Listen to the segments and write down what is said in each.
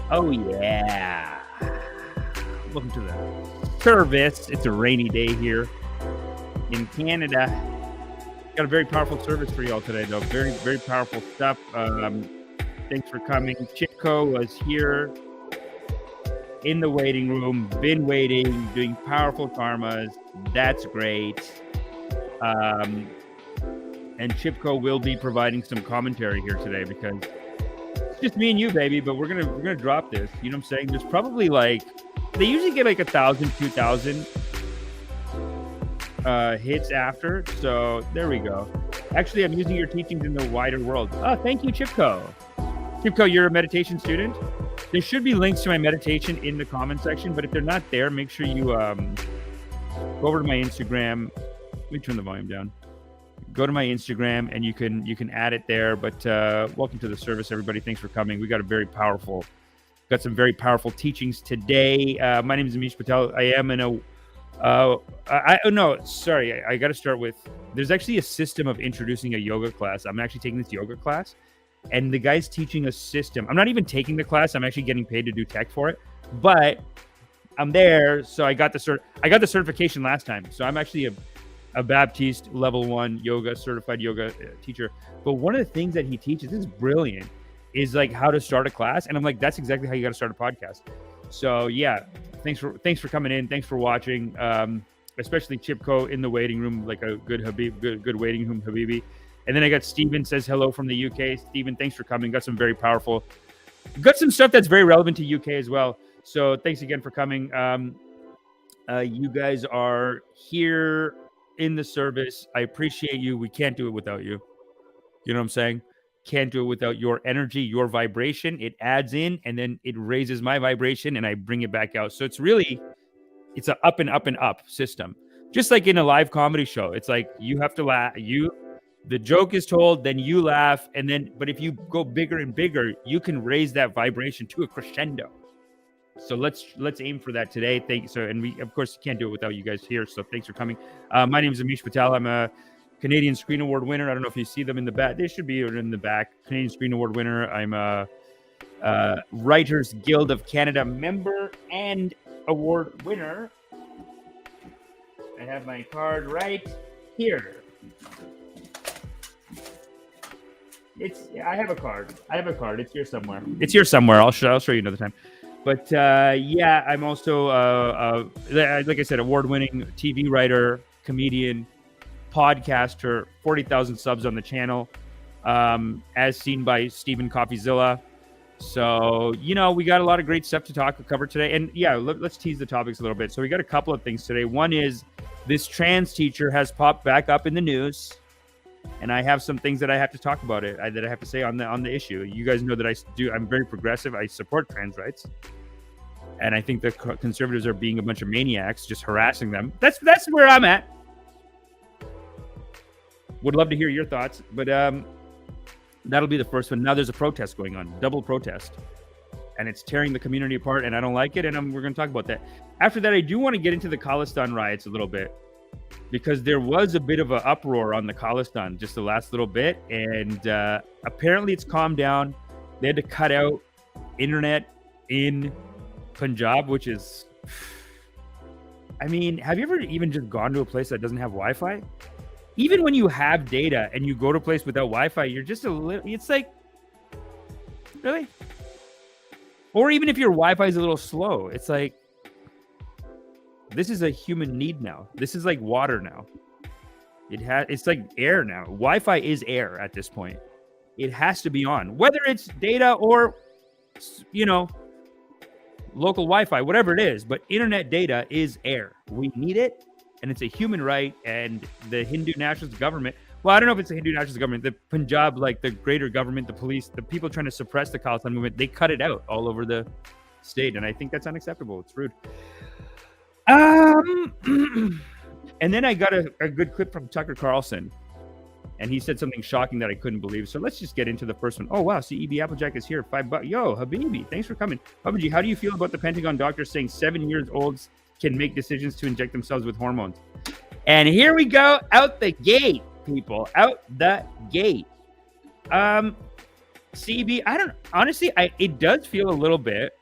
Oh, yeah. Welcome to the service. It's a rainy day here in Canada. Got a very powerful service for y'all today, though. Very, very powerful stuff. Thanks for coming. Chipko was here in the waiting room, been waiting, doing powerful karmas. That's great. And Chipko will be providing some commentary here today because it's just me and you, baby. But we're gonna drop this. You know what I'm saying? There's probably like they usually get like 1,000, 2,000 hits after. So there we go. Actually, I'm using your teachings in the wider world. Oh, thank you, Chipko. Chipko, you're a meditation student. There should be links to my meditation in the comment section, but if they're not there, make sure you go over to my Instagram. Let me turn the volume down. Go to my Instagram and you can add it there. But welcome to the service, everybody. Thanks for coming. We got some very powerful teachings today. My name is Amish Patel. I am in I got to start with. There's actually a system of introducing a yoga class. I'm actually taking this yoga class, and the guy's teaching a system. I'm not even taking the class. I'm actually getting paid to do tech for it, but I'm there, so I got the certification last time. So I'm actually a Baptiste level 1 yoga certified yoga teacher. But one of the things that he teaches is brilliant, is like how to start a class. And I'm like, that's exactly how you got to start a podcast. So yeah, thanks for coming in. Thanks for watching. Especially Chipko in the waiting room, like a good waiting room Habibi. And then I got Steven says hello from the UK. Steven, thanks for coming. Got some stuff that's very relevant to UK as well. So thanks again for coming. You guys are here in the service. I appreciate you. We can't do it without you. You know what I'm saying? Can't do it without your energy, your vibration. It adds in and then it raises my vibration and I bring it back out. So it's an up and up and up system. Just like in a live comedy show. It's like you have to laugh. The joke is told, then you laugh, but if you go bigger and bigger, you can raise that vibration to a crescendo. So let's aim for that today. Thank you. So, and we of course can't do it without you guys here. So thanks for coming. My name is Amish Patel. I'm a Canadian Screen Award winner. I don't know if you see them in the back. They should be in the back. Canadian Screen Award winner. I'm a Writers Guild of Canada member and award winner. I have my card right here. I have a card. It's here somewhere. I'll show you another time. But yeah, I'm also, like I said, award-winning TV writer, comedian, podcaster, 40,000 subs on the channel, as seen by Stephen Coffeezilla. So, we got a lot of great stuff to cover today. And yeah, let's tease the topics a little bit. So we got a couple of things today. One is this trans teacher has popped back up in the news. And I have some things that I have to talk about that I have to say on the issue. You guys know that I'm very progressive. I support trans rights. And I think the conservatives are being a bunch of maniacs, just harassing them. That's where I'm at. Would love to hear your thoughts, but that'll be the first one. Now there's a protest going on, double protest, and it's tearing the community apart, and I don't like it, and we're going to talk about that. After that, I do want to get into the Khalistan riots a little bit, because there was a bit of an uproar on the Khalistan just the last little bit, and apparently it's calmed down. They had to cut out internet in Punjab, which is, I mean, have you ever even just gone to a place that doesn't have Wi-Fi? Even when you have data and you go to a place without Wi-Fi, you're just it's like, really? Or even if your Wi-Fi is a little slow, it's like, this is a human need now. This is like water now. It's like air now. Wi-Fi is air at this point. It has to be on, whether it's data or, local Wi-Fi, whatever it is, but internet data is air. We need it, and it's a human right. And the Hindu nationalist government, well, I don't know if it's the Hindu nationalist government, the Punjab, like the greater government, the police, the people trying to suppress the Khalistan movement, they cut it out all over the state, and I think that's unacceptable. It's rude. And then I got a good clip from Tucker Carlson, and he said something shocking that I couldn't believe. So let's just get into the first one. Oh, wow. CEB Applejack is here. $5. Yo, Habibi, thanks for coming. Habibi, how do you feel about the Pentagon doctors saying 7-year-olds can make decisions to inject themselves with hormones? And here we go. Out the gate, people. Out the gate. CB, I don't honestly. It does feel a little bit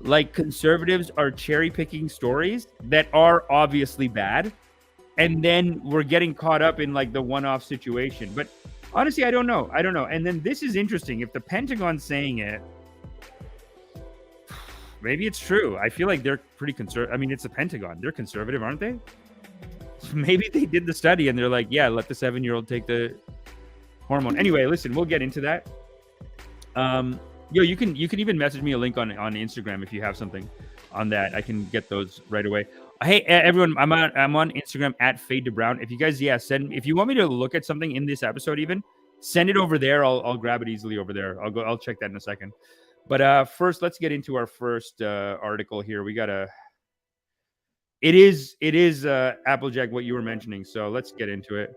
like conservatives are cherry picking stories that are obviously bad, and then we're getting caught up in like the one-off situation. But honestly, I don't know. And then this is interesting. If the Pentagon's saying it, maybe it's true. I feel like they're pretty conservative. I mean, it's the Pentagon. They're conservative, aren't they? Maybe they did the study and they're like, yeah, let the 7-year-old take the hormone. Anyway, listen, we'll get into that. Yo, you can even message me a link on Instagram if you have something on that. I can get those right away. Hey, everyone, I'm on Instagram at Fade to Brown. If you guys, if you want me to look at something in this episode, even send it over there. I'll grab it easily over there. I'll check that in a second. But first, let's get into our first article here. We got it is Applejack, what you were mentioning. So let's get into it.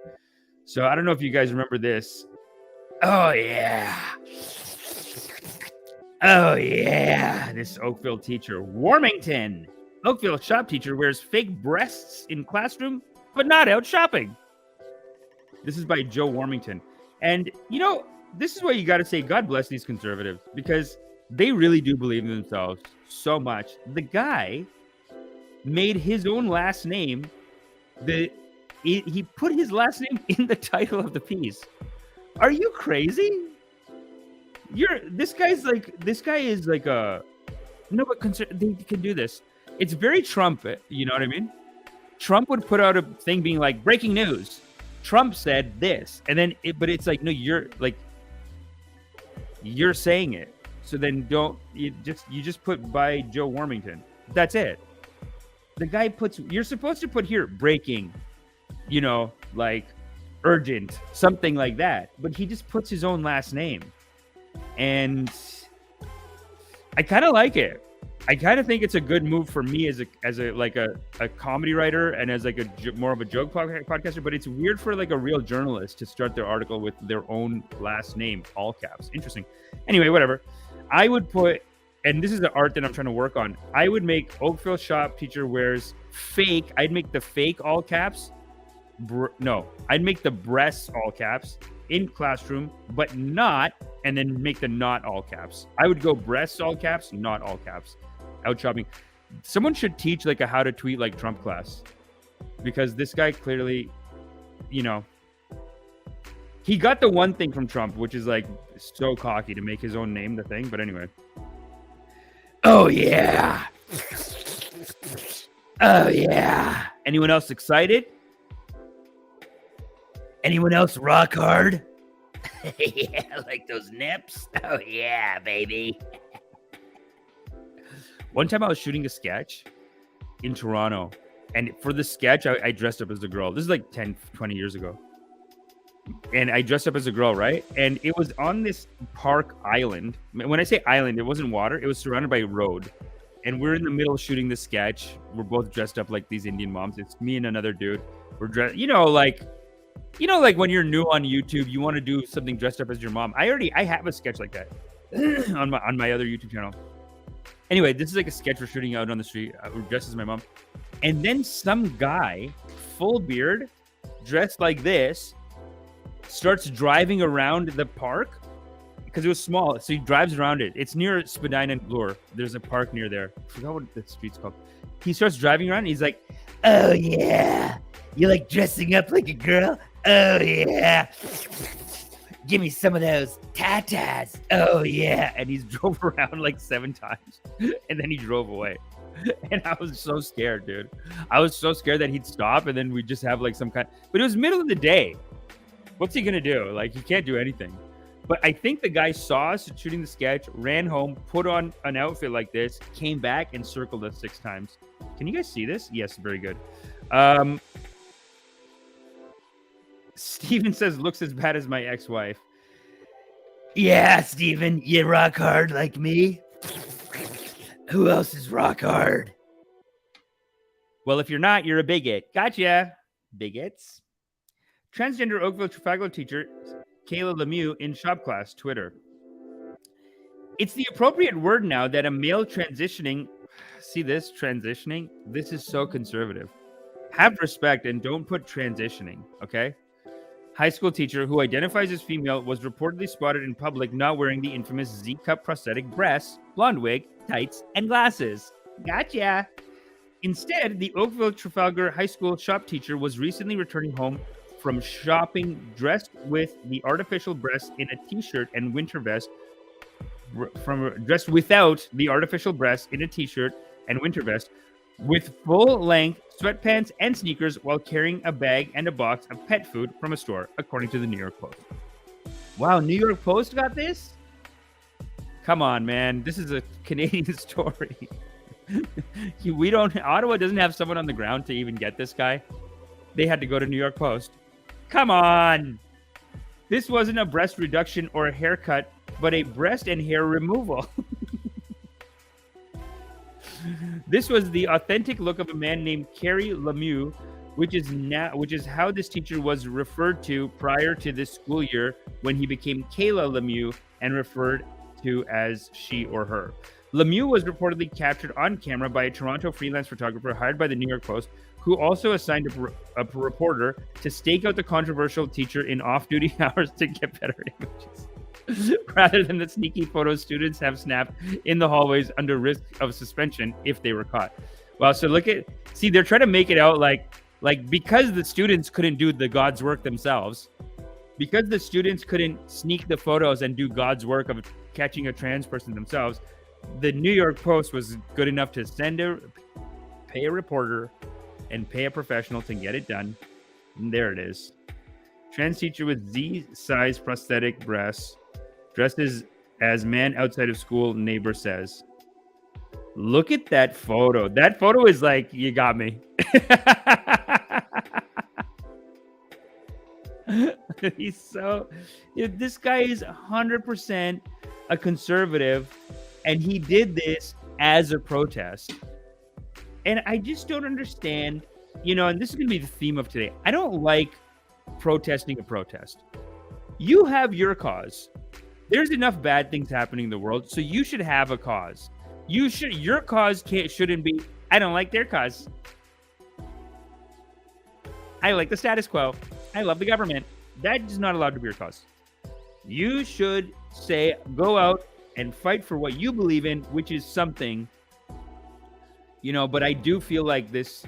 So I don't know if you guys remember this. Oh yeah. This Oakville teacher, Warmington. Oakville shop teacher wears fake breasts in classroom, but not out shopping. This is by Joe Warmington. And you know, this is why you got to say God bless these conservatives, because they really do believe in themselves so much. The guy made his own last name. He put his last name in the title of the piece. Are you crazy? This guy is like a no, but they can do this. It's very Trump. You know what I mean? Trump would put out a thing being like breaking news. Trump said this, and then but it's like, no, you're saying it. So then you just put by Joe Warmington. That's it. The guy you're supposed to put here breaking, you know, like urgent, something like that. But he just puts his own last name. And I kind of like it. I kind of think it's a good move for me as a comedy writer and as like more of a joke podcaster. But it's weird for like a real journalist to start their article with their own last name, all caps. Interesting. Anyway, whatever. I would put, and this is the art that I'm trying to work on. I would make Oakville shop teacher wears fake. I'd make the fake all caps. I'd make the breasts all caps in classroom, but not, and then make the not all caps. I would go breasts all caps, not all caps. Out shopping. Someone should teach like a how to tweet like Trump class, because this guy clearly, you know, he got the one thing from Trump, which is like so cocky to make his own name the thing. But anyway. Oh yeah. Oh yeah. Anyone else excited? Anyone else rock hard? Yeah, like those nips. Oh yeah, baby. One time I was shooting a sketch in Toronto, and for the sketch, I dressed up as a girl. This is like 10, 20 years ago. And I dressed up as a girl, right? And it was on this park island. When I say island, it wasn't water. It was surrounded by a road. And we're in the middle shooting the sketch. We're both dressed up like these Indian moms. It's me and another dude. We're dressed, like when you're new on YouTube, you want to do something dressed up as your mom. I have a sketch like that on my other YouTube channel. Anyway, this is like a sketch we're shooting out on the street. We're dressed as my mom. And then some guy, full beard, dressed like this, starts driving around the park because it was small. So he drives around it. It's near Spadina and Bloor. There's a park near there. I forgot what the street's called. He starts driving around. And he's like, oh, yeah. You like dressing up like a girl? Oh, yeah. Give me some of those tatas. Oh, yeah. And he's drove around like 7 times. And then he drove away. And I was so scared, dude. I was so scared that he'd stop and then we'd just have like some kind. But it was middle of the day. What's he going to do? Like, he can't do anything. But I think the guy saw us shooting the sketch, ran home, put on an outfit like this, came back and circled us 6 times. Can you guys see this? Yes, very good. Steven says, looks as bad as my ex-wife. Yeah, Steven, you rock hard like me? Who else is rock hard? Well, if you're not, you're a bigot. Gotcha. Bigots. Transgender Oakville faculty teacher Kayla Lemieux in shop class, Twitter. It's the appropriate word now that a male transitioning, see this, transitioning? This is so conservative. Have respect and don't put transitioning, okay? high school teacher who identifies as female was reportedly spotted in public not wearing the infamous Z-cup prosthetic breasts, blonde wig, tights, and glasses. Gotcha. Instead, the Oakville Trafalgar High School shop teacher was recently returning home from shopping dressed with the artificial breasts in a t-shirt and winter vest, dressed without the artificial breasts in a t-shirt and winter vest, with full-length sweatpants and sneakers while carrying a bag and a box of pet food from a store, according to the New York Post. Wow, New York Post got this? Come on, man. This is a Canadian story. Ottawa doesn't have someone on the ground to even get this guy. They had to go to New York Post. Come on. This wasn't a breast reduction or a haircut, but a breast and hair removal. This was the authentic look of a man named Carrie Lemieux, which is how this teacher was referred to prior to this school year when he became Kayla Lemieux and referred to as she or her. Lemieux was reportedly captured on camera by a Toronto freelance photographer hired by the New York Post, who also assigned a reporter to stake out the controversial teacher in off-duty hours to get better images, rather than the sneaky photos students have snapped in the hallways under risk of suspension if they were caught. Wow, so they're trying to make it out like because the students couldn't do the God's work themselves, because the students couldn't sneak the photos and do God's work of catching a trans person themselves, the New York Post was good enough to pay a reporter and pay a professional to get it done. And there it is. Trans teacher with Z-size prosthetic breasts, dressed as man outside of school, neighbor says. Look at that photo. That photo is like, you got me. This guy is 100% a conservative, and he did this as a protest. And I just don't understand, and this is going to be the theme of today. I don't like protesting a protest. You have your cause. There's enough bad things happening in the world, so you should have a cause. Your cause shouldn't be, I don't like their cause. I like the status quo. I love the government. That is not allowed to be your cause. You should say, go out and fight for what you believe in, which is something, but I do feel like this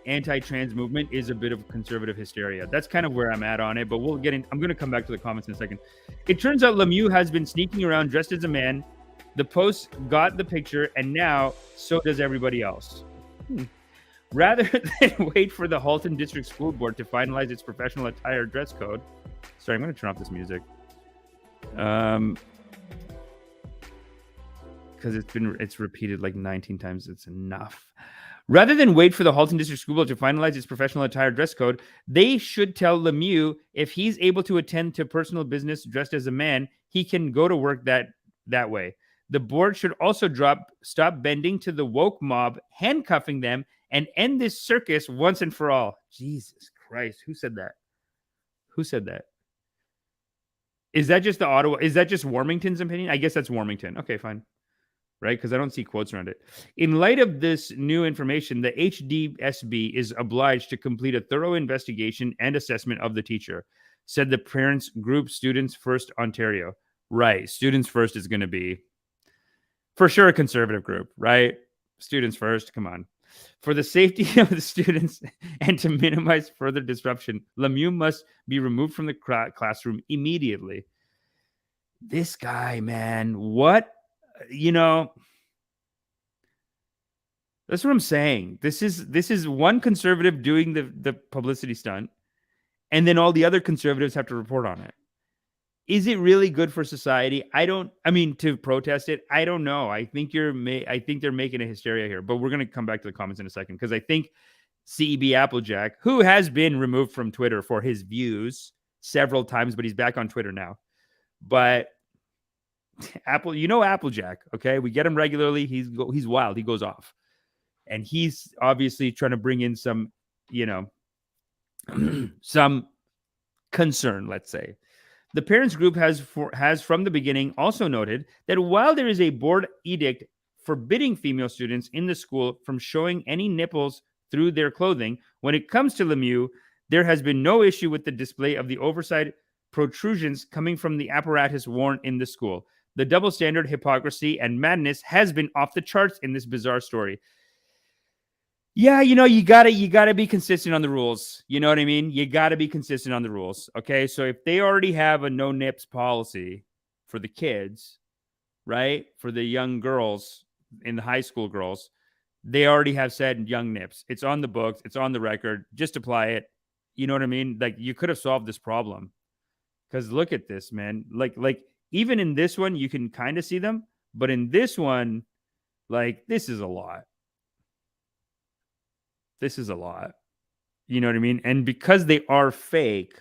anti-trans movement is a bit of conservative hysteria. That's kind of where I'm at on it, but I'm going to come back to the comments in a second. It turns out Lemieux has been sneaking around dressed as a man. The Post got the picture, and now so does everybody else. Rather than wait for the Halton District School Board to finalize its professional attire dress code. Sorry, I'm going to turn off this music. Because it's repeated like 19 times. It's enough. Rather than wait for the Halton District School Board to finalize its professional attire dress code, they should tell Lemieux if he's able to attend to personal business dressed as a man, he can go to work that way. The board should also stop bending to the woke mob, handcuffing them, and end this circus once and for all. Jesus Christ, who said that? Is that just is that just Warmington's opinion? I guess that's Warmington. Okay, fine. Right? Because I don't see quotes around it. In light of this new information, the HDSB is obliged to complete a thorough investigation and assessment of the teacher, said the parents group Students First Ontario. Right. Students First is going to be, for sure, a conservative group, right? Students First, come on. For the safety of the students and to minimize further disruption, Lemieux must be removed from the classroom immediately. This guy, man, what? That's what I'm saying. This is one conservative doing the publicity stunt, and then all the other conservatives have to report on it. Is it really good for society? To protest it, I don't know. I think they're making a hysteria here, but we're going to come back to the comments in a second, because I think CEB Applejack, who has been removed from Twitter for his views several times, but he's back on Twitter now. But Applejack, okay? We get him regularly. He's wild. He goes off. And he's obviously trying to bring in some, some concern, let's say. The parents group has from the beginning also noted that while there is a board edict forbidding female students in the school from showing any nipples through their clothing, when it comes to Lemieux, There has been no issue with the display of the oversized protrusions coming from the apparatus worn in the school. The double standard, hypocrisy, and madness has been off the charts in this bizarre story. Yeah, you gotta be consistent on the rules. You know what I mean? You gotta be consistent on the rules. Okay, so if they already have a no nips policy for the kids, right? For the young girls in the high school girls, they already have said young nips. It's on the books. It's on the record. Just apply it. You know what I mean? Like you could have solved this problem. Because look at this, man. Like even in this one, you can kind of see them, but in this one, like this is a lot. This is a lot. You know what I mean? And because they are fake,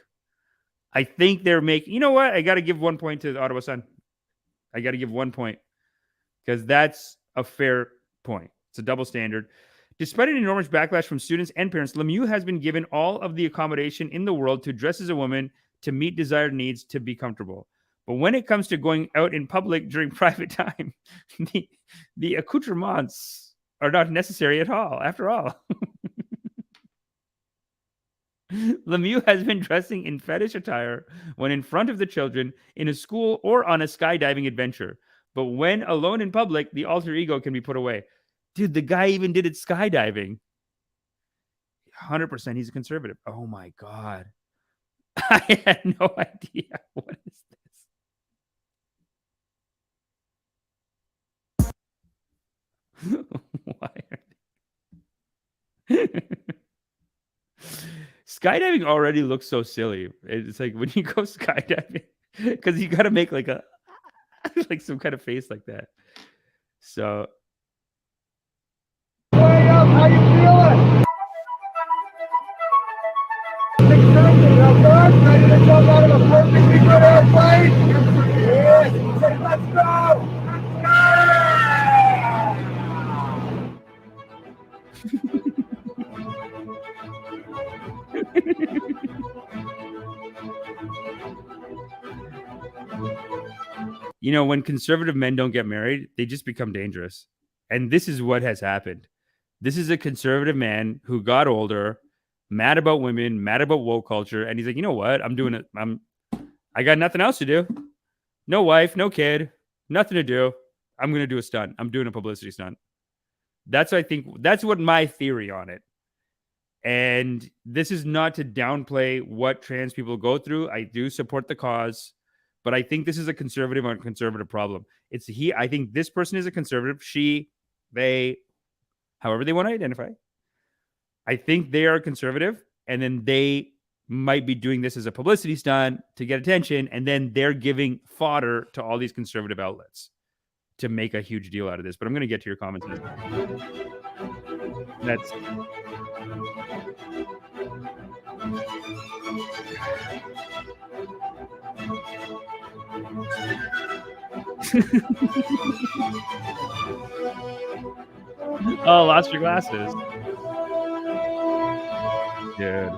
I think they're making. You know what? I got to give 1 point to the Ottawa Sun. I got to give 1 point because that's a fair point. It's a double standard. Despite an enormous backlash from students and parents, Lemieux has been given all of the accommodation in the world to dress as a woman, to meet desired needs, to be comfortable. But when it comes to going out in public during private time, the accoutrements are not necessary at all, after all. Lemieux has been dressing in fetish attire when in front of the children, in a school, or on a skydiving adventure. But when alone in public, the alter ego can be put away. Dude, the guy even did it skydiving. 100% he's a conservative. Oh my God. I had no idea. What is this? Why? Skydiving already looks so silly. It's like when you go skydiving, because you got to make like a like some kind of face like that. So, way up, how you feeling? Ready to jump out of a perfectly good airplane? Yes, let's go! you know, when conservative men don't get married, they just become dangerous. And this is what has happened. This is a conservative man who got older, mad about women, mad about woke culture, and he's like, you know what? I'm doing it. I got nothing else to do. No wife, no kid, nothing to do. I'm gonna do a stunt. I'm doing a publicity stunt. That's what my theory on it. And this is not to downplay what trans people go through. I do support the cause, but I think this is a conservative on conservative problem. I think this person is a conservative. She, they, however they want to identify. I think they are conservative, and then they might be doing this as a publicity stunt to get attention, and then they're giving fodder to all these conservative outlets to make a huge deal out of this. But I'm going to get to your comments. That's oh, lost your glasses. Dude.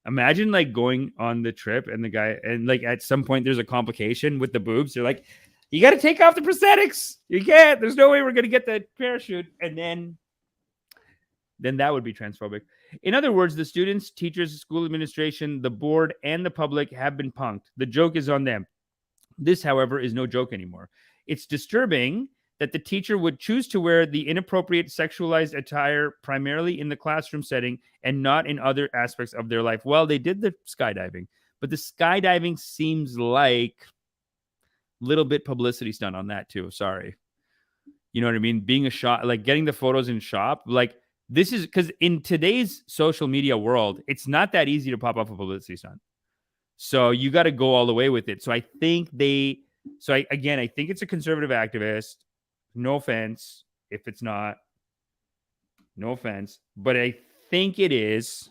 Imagine like going on the trip and the guy, and like at some point there's a complication with the boobs. They're like, you got to take off the prosthetics. You can't. There's no way we're going to get the parachute. And then that would be transphobic. In other words, the students, teachers, school administration, the board, and the public have been punked. The joke is on them. This, however, is no joke anymore. It's disturbing that the teacher would choose to wear the inappropriate sexualized attire primarily in the classroom setting and not in other aspects of their life. Well, they did the skydiving, but the skydiving seems like a little bit publicity stunt on that too. Sorry. You know what I mean? Being a shop, like getting the photos in shop, like this is because in today's social media world, it's not that easy to pop up a publicity stunt. So you got to go all the way with it. So I think I think it's a conservative activist. No offense if it's not. No offense. But I think it is.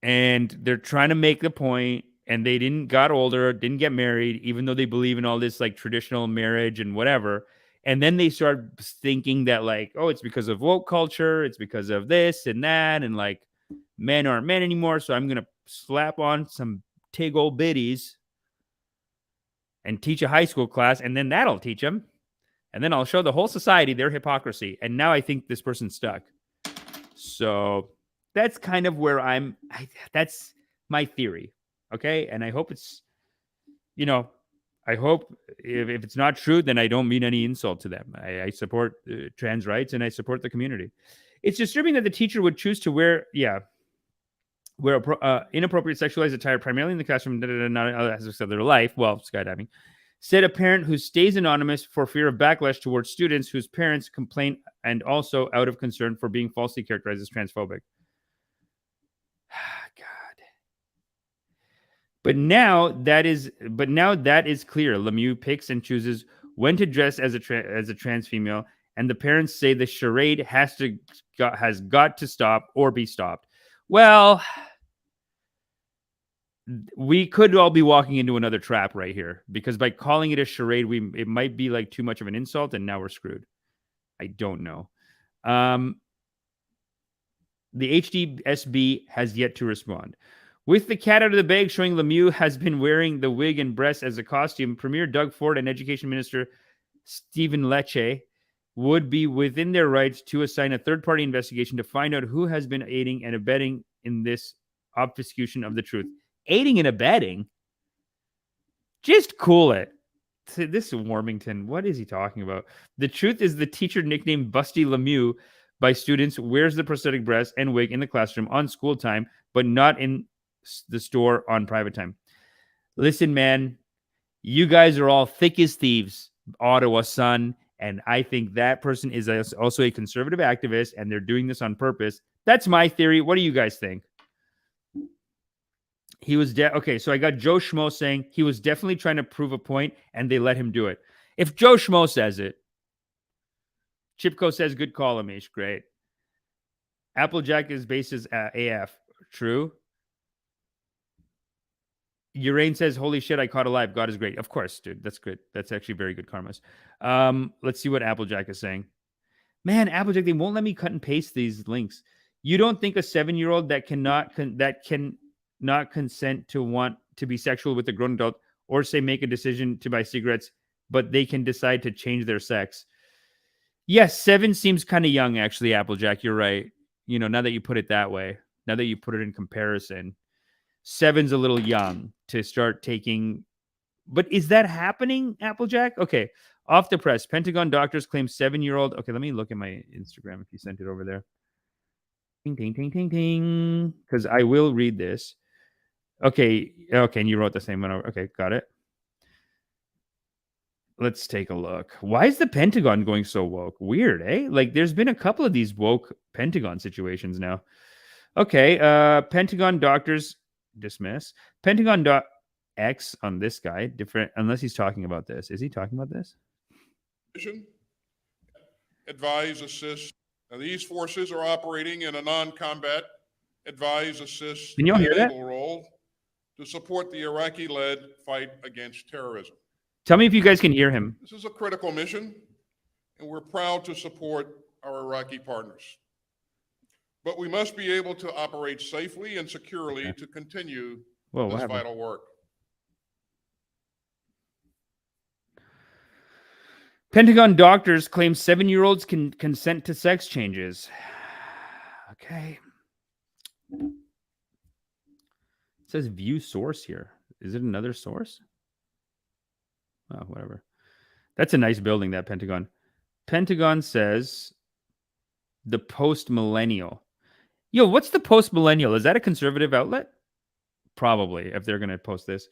And they're trying to make the point, and they got older, didn't get married, even though they believe in all this like traditional marriage and whatever. And then they start thinking that like, oh, it's because of woke culture. It's because of this and that. And like men aren't men anymore. So I'm going to slap on some tig old biddies and teach a high school class. And then that'll teach them. And then I'll show the whole society their hypocrisy. And now I think this person's stuck. So that's kind of where that's my theory. Okay. And I hope it's, I hope if it's not true, then I don't mean any insult to them. I support trans rights and I support the community. It's disturbing that the teacher would choose to wear inappropriate sexualized attire primarily in the classroom, not other aspects of their life. Well, skydiving. Said a parent who stays anonymous for fear of backlash towards students whose parents complain and also out of concern for being falsely characterized as transphobic. God. But now that is clear. Lemieux picks and chooses when to dress as a trans female, and the parents say the charade has got to stop or be stopped. Well, we could all be walking into another trap right here, because by calling it a charade, it might be like too much of an insult, and now we're screwed. I don't know. The HDSB has yet to respond. With the cat out of the bag showing Lemieux has been wearing the wig and breasts as a costume, Premier Doug Ford and Education Minister Stephen Lecce would be within their rights to assign a third-party investigation to find out who has been aiding and abetting in this obfuscation of the truth. Aiding and abetting? Just cool it. This is Warmington. What is he talking about? The truth is the teacher nicknamed Busty Lemieux by students wears the prosthetic breast and wig in the classroom on school time, but not in the store on private time. Listen, man, you guys are all thick as thieves, Ottawa Sun, and I think that person is also a conservative activist, and they're doing this on purpose. That's my theory. What do you guys think? He was okay. So I got Joe Schmo saying he was definitely trying to prove a point, and they let him do it. If Joe Schmo says it, Chipko says good call, Amish. Great. Applejack is based as AF. True. Urain says, holy shit, I caught alive. God is great. Of course, dude. That's good. That's actually very good karmas. Let's see what Applejack is saying. Man, Applejack, they won't let me cut and paste these links. You don't think a 7-year-old that cannot consent to want to be sexual with a grown adult, or say make a decision to buy cigarettes, but they can decide to change their sex? Yes, 7 seems kind of young, actually, Applejack. You're right. Now that you put it that way, now that you put it in comparison, 7's a little young to start taking. But is that happening, Applejack? Okay. Off the press. Pentagon doctors claim 7-year-old. Okay, let me look at my Instagram if you sent it over there. Ting, ting, ting, ting, ting. Because I will read this. Okay. Okay, and you wrote the same one over. Okay, got it. Let's take a look. Why is the Pentagon going so woke? Weird, eh? Like, there's been a couple of these woke Pentagon situations now. Okay, Pentagon doctors dismiss. Pentagon X on this guy, different, unless he's talking about this. Is he talking about this? Advise, assist. Now, these forces are operating in a non-combat advise, assist, Can you all hear that? role to support the Iraqi-led fight against terrorism. Tell me if you guys can hear him. This is a critical mission, and we're proud to support our Iraqi partners. But we must be able to operate safely and securely to continue this vital work. Pentagon doctors claim 7-year-olds can consent to sex changes. Okay. It says view source here. Is it another source? Oh, whatever. That's a nice building, that Pentagon. Pentagon says the post-millennial. Yo, what's the post-millennial? Is that a conservative outlet? Probably, if they're going to post this.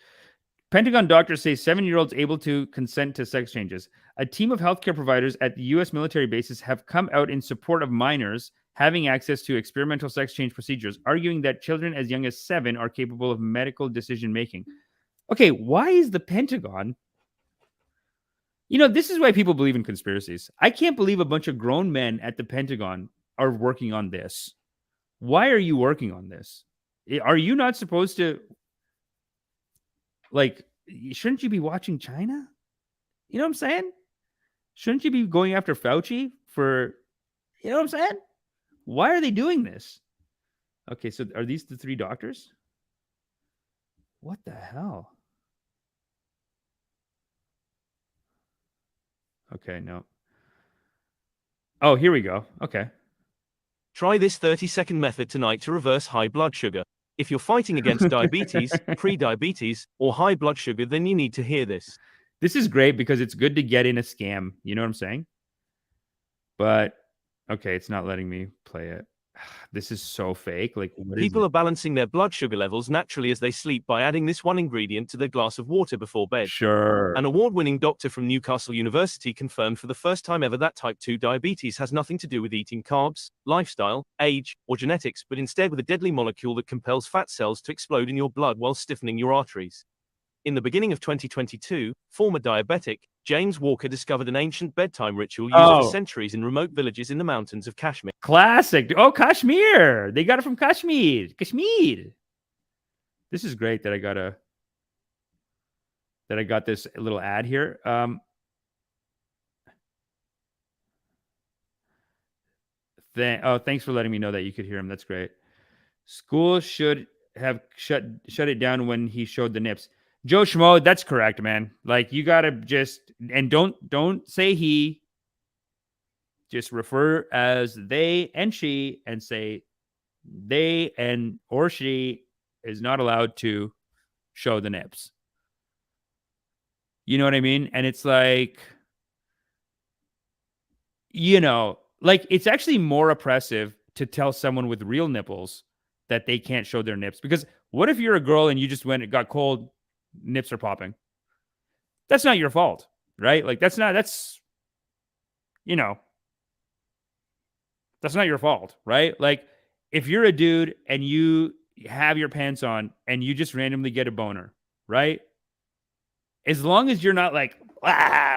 Pentagon doctors say 7-year-olds able to consent to sex changes. A team of healthcare providers at the U.S. military bases have come out in support of minors having access to experimental sex change procedures, arguing that children as young as 7 are capable of medical decision-making. Okay, why is the Pentagon... this is why people believe in conspiracies. I can't believe a bunch of grown men at the Pentagon are working on this. Why are you working on this? Are you not supposed to... Like, shouldn't you be watching China? You know what I'm saying? Shouldn't you be going after Fauci for... You know what I'm saying? Why are they doing this? Okay, so are these the 3 doctors? What the hell? Okay, no. Oh, here we go. Okay. Try this 30-second method tonight to reverse high blood sugar. If you're fighting against diabetes, pre-diabetes, or high blood sugar, then you need to hear this. This is great because it's good to get in a scam. You know what I'm saying? But, okay, it's not letting me play it. This is so fake. Like, people are balancing their blood sugar levels naturally as they sleep by adding this one ingredient to their glass of water before bed. Sure. An award-winning doctor from Newcastle University confirmed for the first time ever that type 2 diabetes has nothing to do with eating carbs, lifestyle, age, or genetics, but instead with a deadly molecule that compels fat cells to explode in your blood while stiffening your arteries. In the beginning of 2022, former diabetic James Walker discovered an ancient bedtime ritual used for centuries in remote villages in the mountains of Kashmir. Classic. Oh, Kashmir. They got it from Kashmir. Kashmir. This is great that I got this little ad here. Thanks for letting me know that you could hear him. That's great. School should have shut it down when he showed the nips. Joe Schmo, that's correct, man. Like, you gotta just, and don't say he. Just refer as they and she, and say they and or she is not allowed to show the nips. You know what I mean? And it's like, like, it's actually more oppressive to tell someone with real nipples that they can't show their nips. Because what if you're a girl and you just went, it got cold, nips are popping? That's not your fault, right? Like, that's not your fault, right? Like, if you're a dude and you have your pants on and you just randomly get a boner, right? As long as you're not like,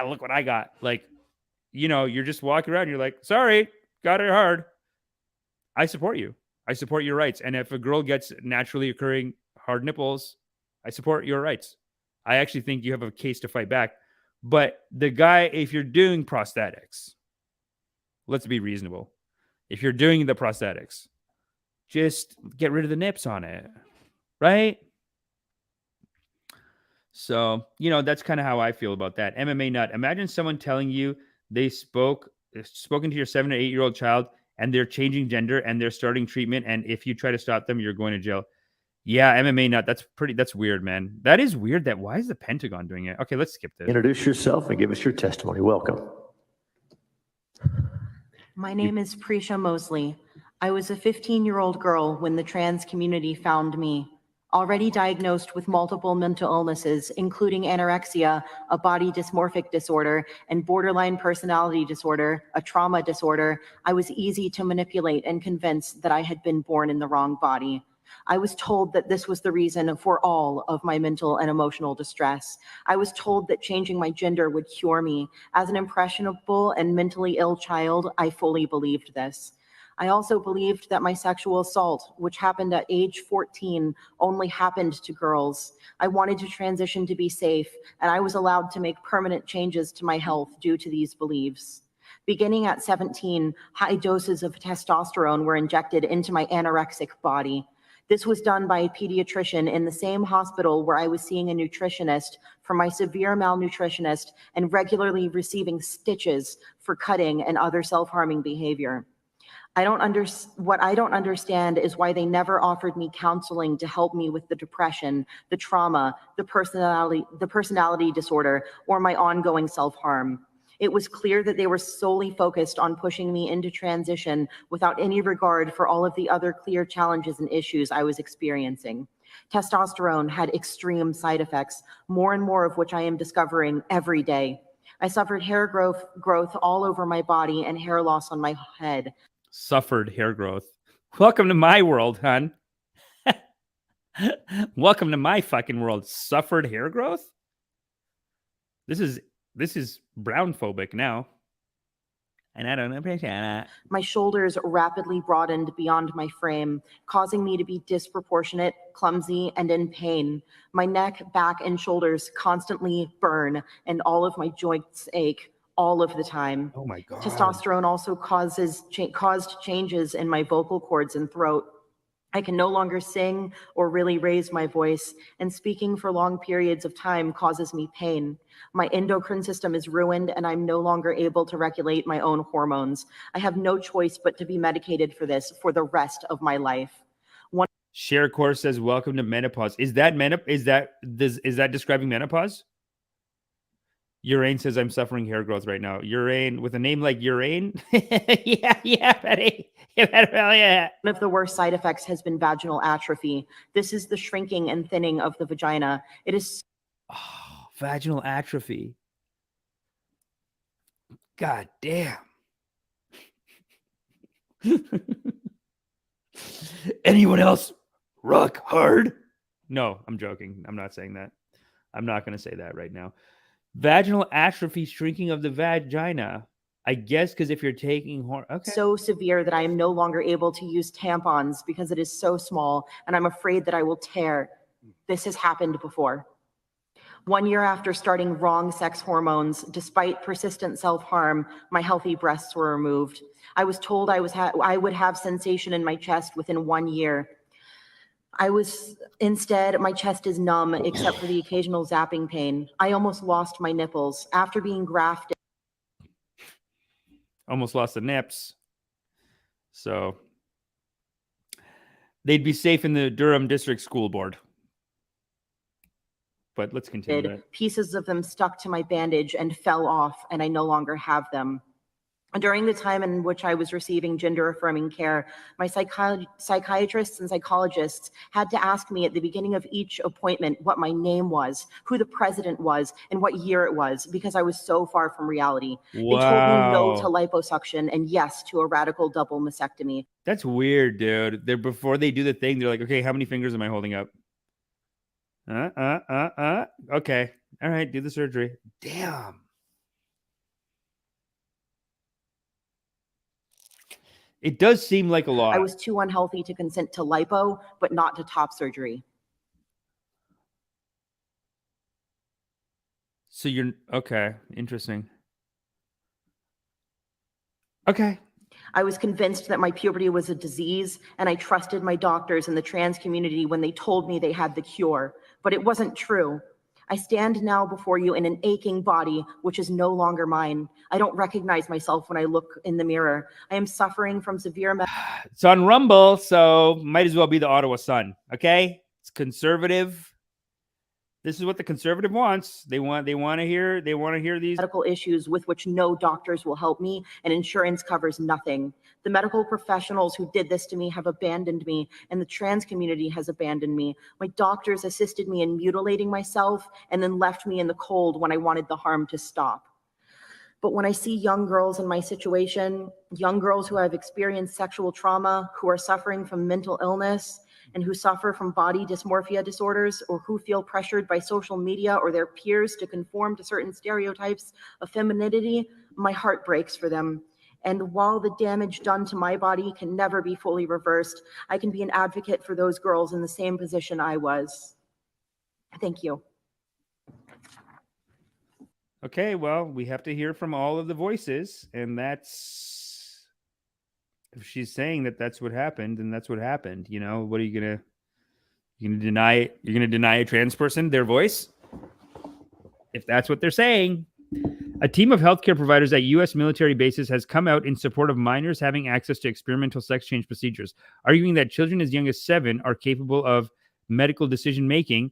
look what I got. Like, you're just walking around and you're like, sorry, got it hard. I support you. I support your rights. And if a girl gets naturally occurring hard nipples, I support your rights. I actually think you have a case to fight back. But the guy, if you're doing prosthetics, let's be reasonable. If you're doing the prosthetics, just get rid of the nips on it, right? So, that's kind of how I feel about that. MMA nut. Imagine someone telling you they spoken to your 7 or 8 year old child and they're changing gender and they're starting treatment. And if you try to stop them, you're going to jail. Yeah, MMA nut. That's weird, man. That is weird. Why is the Pentagon doing it? Okay, let's skip this. Introduce yourself and give us your testimony. Welcome. My name is Prisha Mosley. I was a 15-year-old girl when the trans community found me. Already diagnosed with multiple mental illnesses, including anorexia, a body dysmorphic disorder, and borderline personality disorder, a trauma disorder, I was easy to manipulate and convince that I had been born in the wrong body. I was told that this was the reason for all of my mental and emotional distress. I was told that changing my gender would cure me. As an impressionable and mentally ill child, I fully believed this. I also believed that my sexual assault, which happened at age 14, only happened to girls. I wanted to transition to be safe, and I was allowed to make permanent changes to my health due to these beliefs. Beginning at 17, high doses of testosterone were injected into my anorexic body. This was done by a pediatrician in the same hospital where I was seeing a nutritionist for my severe malnutritionist and regularly receiving stitches for cutting and other self-harming behavior. What I don't understand is why they never offered me counseling to help me with the depression, the trauma, the personality disorder, or my ongoing self-harm. It was clear that they were solely focused on pushing me into transition without any regard for all of the other clear challenges and issues I was experiencing. Testosterone had extreme side effects, more and more of which I am discovering every day. I suffered hair growth all over my body and hair loss on my head. Suffered hair growth. Welcome to my world, hon. Welcome to my fucking world. Suffered hair growth? This is brown phobic now. And I don't appreciate that. My shoulders rapidly broadened beyond my frame, causing me to be disproportionate, clumsy, and in pain. My neck, back, and shoulders constantly burn, and all of my joints ache all of the time. Oh my God. Testosterone also caused changes in my vocal cords and throat. I can no longer sing or really raise my voice, and speaking for long periods of time causes me pain. My endocrine system is ruined, and I'm no longer able to regulate my own hormones. I have no choice but to be medicated for this for the rest of my life. Share Course says, "Welcome to menopause." Is that describing menopause? Urain says, "I'm suffering hair growth right now." Urain, with a name like Urain? yeah, buddy. Yeah. One of the worst side effects has been vaginal atrophy. This is the shrinking and thinning of the vagina. It is vaginal atrophy. God damn. Anyone else rock hard? No, I'm joking. I'm not saying that. I'm not going to say that right now. Vaginal atrophy, shrinking of the vagina. I guess because if you're taking so severe that I am no longer able to use tampons because it is so small, and I'm afraid that I will tear. This has happened before. 1 year after starting wrong sex hormones, despite persistent self-harm, my healthy breasts were removed. I was told I would have sensation in my chest within 1 year. Instead, my chest is numb except for the occasional zapping pain. I almost lost my nipples after being grafted. Almost lost the nips. So they'd be safe in the Durham District School Board. But let's continue that. Pieces of them stuck to my bandage and fell off, and I no longer have them. During the time in which I was receiving gender-affirming care, my psychiatrists and psychologists had to ask me at the beginning of each appointment what my name was, who the president was, and what year it was, because I was so far from reality. Wow. They told me no to liposuction and yes to a radical double mastectomy. That's weird, dude. Before they do the thing, they're like, okay, how many fingers am I holding up? Okay. All right, do the surgery. Damn. It does seem like a lot. I was too unhealthy to consent to lipo, but not to top surgery. So you're okay. Interesting. Okay. I was convinced that my puberty was a disease, and I trusted my doctors and the trans community when they told me they had the cure, but it wasn't true. I stand now before you in an aching body, which is no longer mine. I don't recognize myself when I look in the mirror. I am suffering from severe... It's on Rumble, so might as well be the Ottawa Sun, okay? It's conservative. This is what the conservative wants. They want to hear these medical issues with which no doctors will help me, and insurance covers nothing. The medical professionals who did this to me have abandoned me, and the trans community has abandoned me. My doctors assisted me in mutilating myself and then left me in the cold when I wanted the harm to stop. But when I see young girls in my situation, young girls who have experienced sexual trauma, who are suffering from mental illness, and who suffer from body dysmorphia disorders, or who feel pressured by social media or their peers to conform to certain stereotypes of femininity, my heart breaks for them. And while the damage done to my body can never be fully reversed, I can be an advocate for those girls in the same position I was. Thank you. Okay, well, we have to hear from all of the voices, and that's... If she's saying that that's what happened, then that's what happened. You know, what are you gonna deny? You're gonna deny a trans person their voice? If that's what they're saying. A team of healthcare providers at U.S. military bases has come out in support of minors having access to experimental sex change procedures, arguing that children as young as 7 are capable of medical decision-making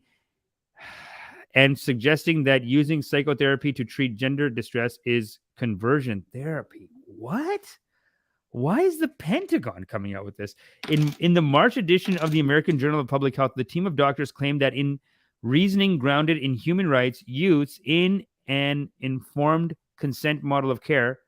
and suggesting that using psychotherapy to treat gender distress is conversion therapy. What? Why is the Pentagon coming out with this? In the March edition of the American Journal of Public Health, the team of doctors claimed that in reasoning grounded in human rights, youths in an informed consent model of care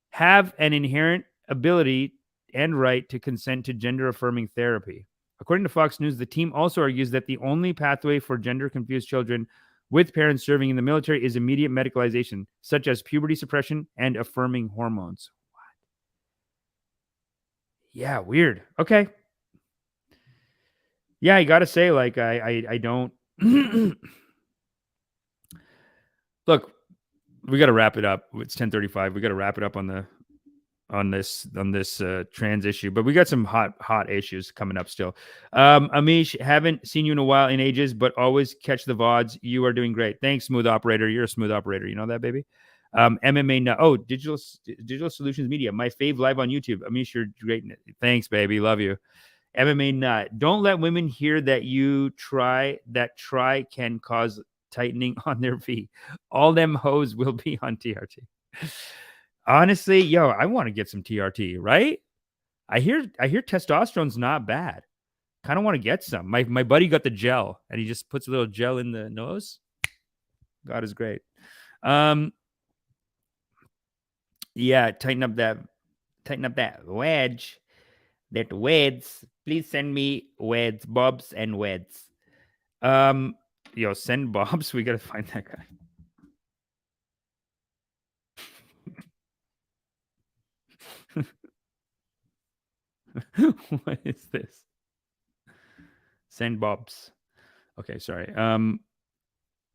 have an inherent ability and right to consent to gender-affirming therapy. According to Fox News, the team also argues that the only pathway for gender-confused children with parents serving in the military is immediate medicalization, such as puberty suppression and affirming hormones. Yeah, weird. Okay. Yeah, I gotta say, like, I don't... Look, we gotta wrap it up. It's 10:35. We gotta wrap it up on on this trans issue, but we got some hot issues coming up still. Amish, haven't seen you in a while, in ages, but always catch the VODs. You are doing great. Thanks, smooth operator. You're a smooth operator. You know that, baby. MMA. Digital Solutions Media. My fave live on YouTube. Amish, you're great. Thanks, baby. Love you. MMA Nut. Don't let women hear that you try can cause tightening on their V. All them hoes will be on TRT. Honestly, yo, I want to get some TRT, right? I hear testosterone's not bad. Kind of want to get some. My buddy got the gel, and he just puts a little gel in the nose. God is great. Yeah, tighten up that wedge. That weds. Please send me weds, bobs, and weds. Yo, send bobs. We gotta find that guy. What is this? Send bobs. Okay, sorry.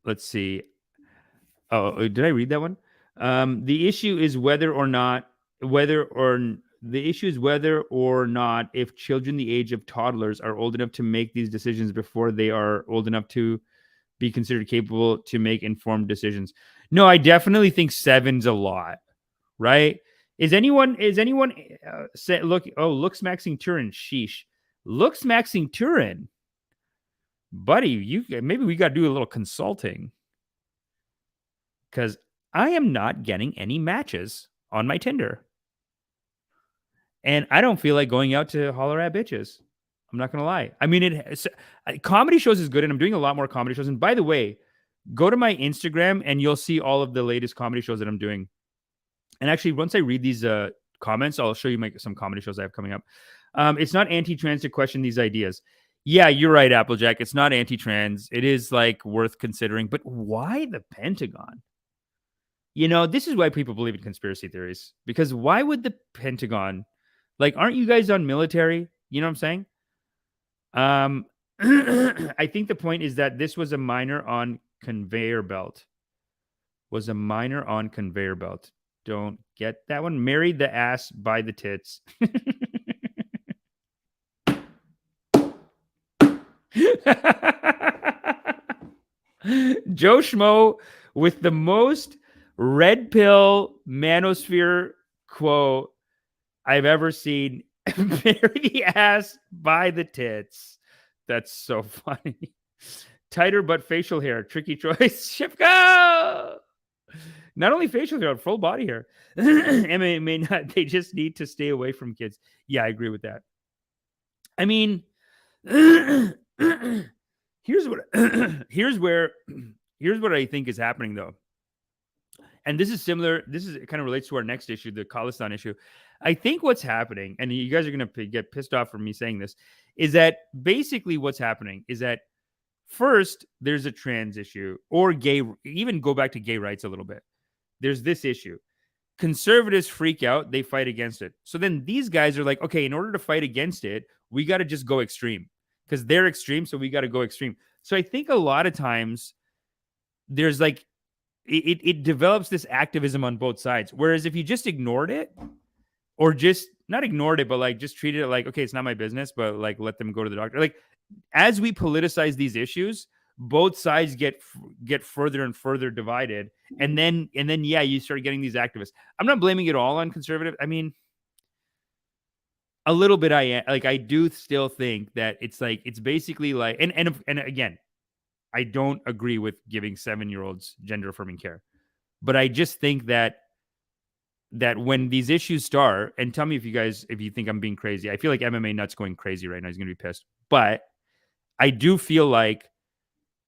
Let's see. Oh, did I read that one? The issue is whether or not if children the age of toddlers are old enough to make these decisions before they are old enough to be considered capable to make informed decisions. No, I definitely think 7's a lot, right? Is anyone looks maxing Turin? Sheesh. Looks maxing Turin. Buddy, maybe we got to do a little consulting. Because I am not getting any matches on my Tinder. And I don't feel like going out to holler at bitches. I'm not going to lie. I mean, comedy shows is good, and I'm doing a lot more comedy shows. And by the way, go to my Instagram, and you'll see all of the latest comedy shows that I'm doing. And actually, once I read these comments, I'll show you some comedy shows I have coming up. It's not anti-trans to question these ideas. Yeah, you're right, Applejack. It's not anti-trans. It is like worth considering. But why the Pentagon? You know, this is why people believe in conspiracy theories. Because why would the Pentagon, like, aren't you guys on military? You know what I'm saying? I think the point is that this was a minor on conveyor belt. Don't get that one. Marry the ass by the tits. Joe Schmo with the most red pill manosphere quote I've ever seen. Marry the ass by the tits. That's so funny. Tighter but facial hair. Tricky choice. Shipka! Not only facial hair, full body hair. May not. They just need to stay away from kids. Yeah, I agree with that. I mean, here's what I think is happening though. And this is similar. It kind of relates to our next issue, the Khalistan issue. I think what's happening, and you guys are going to get pissed off from me saying this, is that basically what's happening is that first there's a trans issue or gay, even go back to gay rights a little bit. There's this issue. Conservatives freak out. They fight against it. So then these guys are like, okay, in order to fight against it, we got to just go extreme because they're extreme. So we got to go extreme. So I think a lot of times there's like, it develops this activism on both sides. Whereas if you just ignored it or just not ignored it, but like just treated it like, okay, it's not my business, but like let them go to the doctor. Like as we politicize these issues, both sides get further and further divided. And then, yeah, you start getting these activists. I'm not blaming it all on conservative. I mean, a little bit. I do still think that it's like, it's basically like, and again, I don't agree with giving 7-year-olds gender affirming care, but I just think that when these issues start, and tell me if you think I'm being crazy. I feel like MMA Nut's going crazy right now. He's going to be pissed, but I do feel like,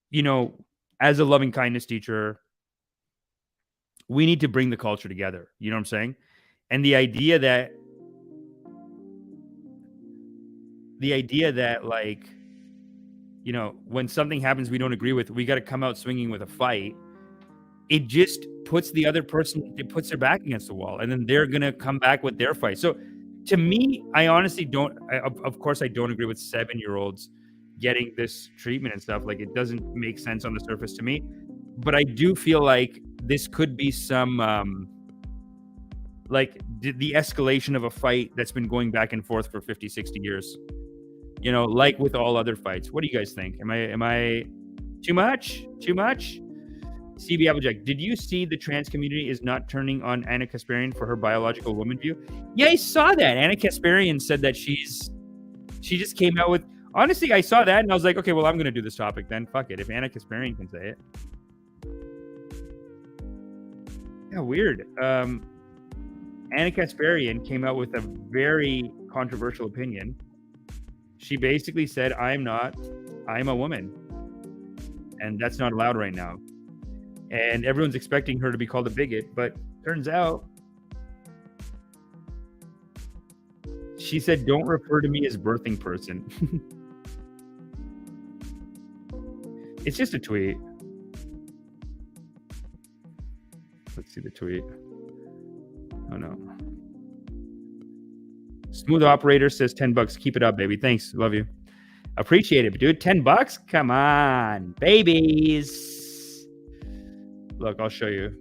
you know, as a loving kindness teacher, we need to bring the culture together. You know what I'm saying? And the idea that like, you know, when something happens we don't agree with, we got to come out swinging with a fight. It just puts the other person, it puts their back against the wall, and then they're going to come back with their fight. So to me, I honestly don't, of course, I don't agree with 7-year-olds getting this treatment and stuff. Like, it doesn't make sense on the surface to me, but I do feel like this could be some like the escalation of a fight that's been going back and forth for 50, 60 years. You know, like with all other fights. What do you guys think? Am I too much? Too much? CB Applejack, did you see the trans community is not turning on Anna Kasparian for her biological woman view? Yeah, I saw that. Anna Kasparian said that she just came out with, honestly, I saw that and I was like, okay, well, I'm going to do this topic then. Fuck it. If Anna Kasparian can say it. Yeah, weird. Anna Kasparian came out with a very controversial opinion. She basically said, I'm a woman. And that's not allowed right now. And everyone's expecting her to be called a bigot, but turns out she said, don't refer to me as birthing person. It's just a tweet. Let's see the tweet. Oh no. Smooth Operator says $10. Keep it up, baby. Thanks. Love you. Appreciate it, dude. $10? Come on, babies. Look, I'll show you.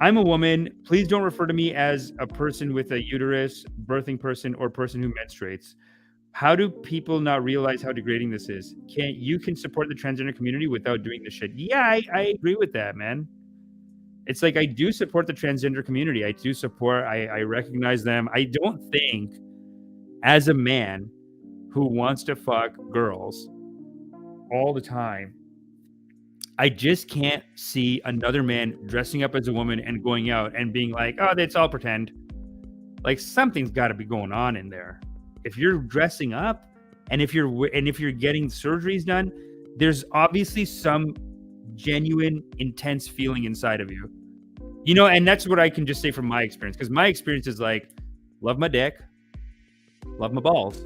I'm a woman. Please don't refer to me as a person with a uterus, birthing person, or person who menstruates. How do people not realize how degrading this is? You can support the transgender community without doing this shit. Yeah, I agree with that, man. It's like I do support the transgender community. I do support, I recognize them. I don't think, as a man who wants to fuck girls all the time, I just can't see another man dressing up as a woman and going out and being like, oh, that's all pretend. Like something's got to be going on in there. If you're dressing up and if you're getting surgeries done, there's obviously some genuine, intense feeling inside of you. You know, and that's what I can just say from my experience, because my experience is like, love my dick, love my balls,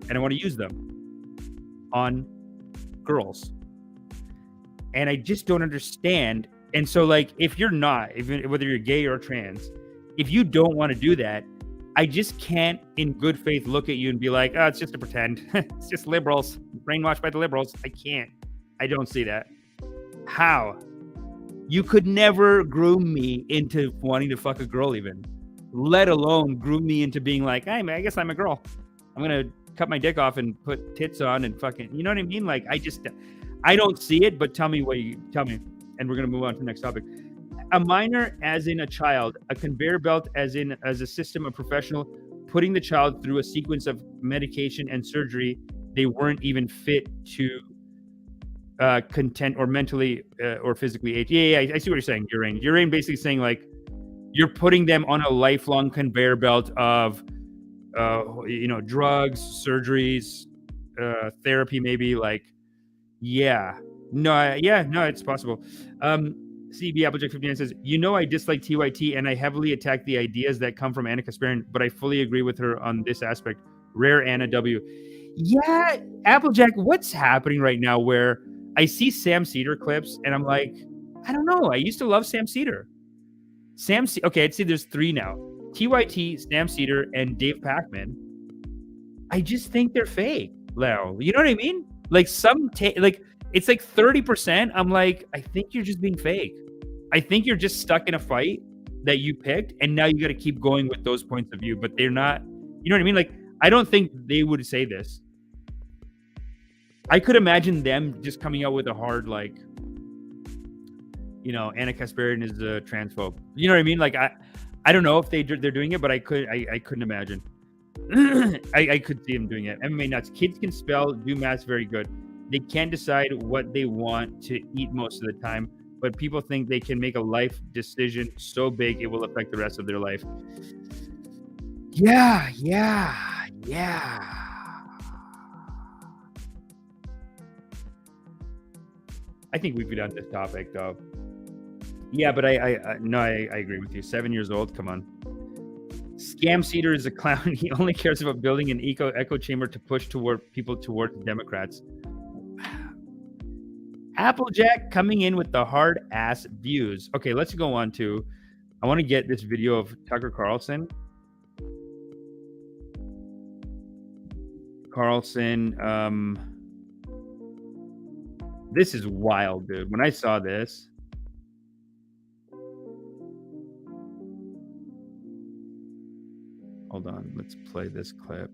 and I want to use them on girls. And I just don't understand. And so, like, if you're not, even whether you're gay or trans, if you don't want to do that, I just can't, in good faith, look at you and be like, oh, it's just a pretend. It's just liberals, brainwashed by the liberals. I can't. I don't see that. How? You could never groom me into wanting to fuck a girl, even, let alone groom me into being like, hey, man, I guess I'm a girl. I'm going to cut my dick off and put tits on and fucking, you know what I mean? Like, I don't see it, but tell me, and we're going to move on to the next topic. A minor as in a child, a conveyor belt as a system of professional, putting the child through a sequence of medication and surgery they weren't even fit to content or mentally or physically age. Yeah, I see what you're saying, Urain. Urain basically saying, like, you're putting them on a lifelong conveyor belt of, drugs, surgeries, therapy, maybe, like, it's possible. CB Applejack 59 says, I dislike TYT and I heavily attack the ideas that come from Anna Kasparian, but I fully agree with her on this aspect. Rare Anna W. Yeah, Applejack, what's happening right now where I see Sam Cedar clips and I'm like, I don't know. I used to love Sam Cedar. Okay, I'd say there's three now. TYT, Sam Cedar, and Dave Pacman. I just think they're fake, Leo. You know what I mean? Like it's like 30%. I'm like, I think you're just being fake. I think you're just stuck in a fight that you picked, and now you got to keep going with those points of view, but they're not, you know what I mean? Like, I don't think they would say this. I could imagine them just coming out with a hard, like, Anna Kasparian is a transphobe. You know what I mean? Like, I don't know if they're doing it, but I couldn't imagine. I could see them doing it. MMA nuts. Kids can spell, do math very good. They can't decide what they want to eat most of the time, but people think they can make a life decision so big it will affect the rest of their life. Yeah. I think we've done this topic, though. Yeah, but I agree with you. 7 years old, come on. Scam Cedar is a clown. He only cares about building an echo chamber to push people towards the Democrats. Applejack coming in with the hard ass views. Okay, let's go on to, I want to get this video of Tucker Carlson. This is wild, dude. When I saw this, Hold on. Let's play this clip.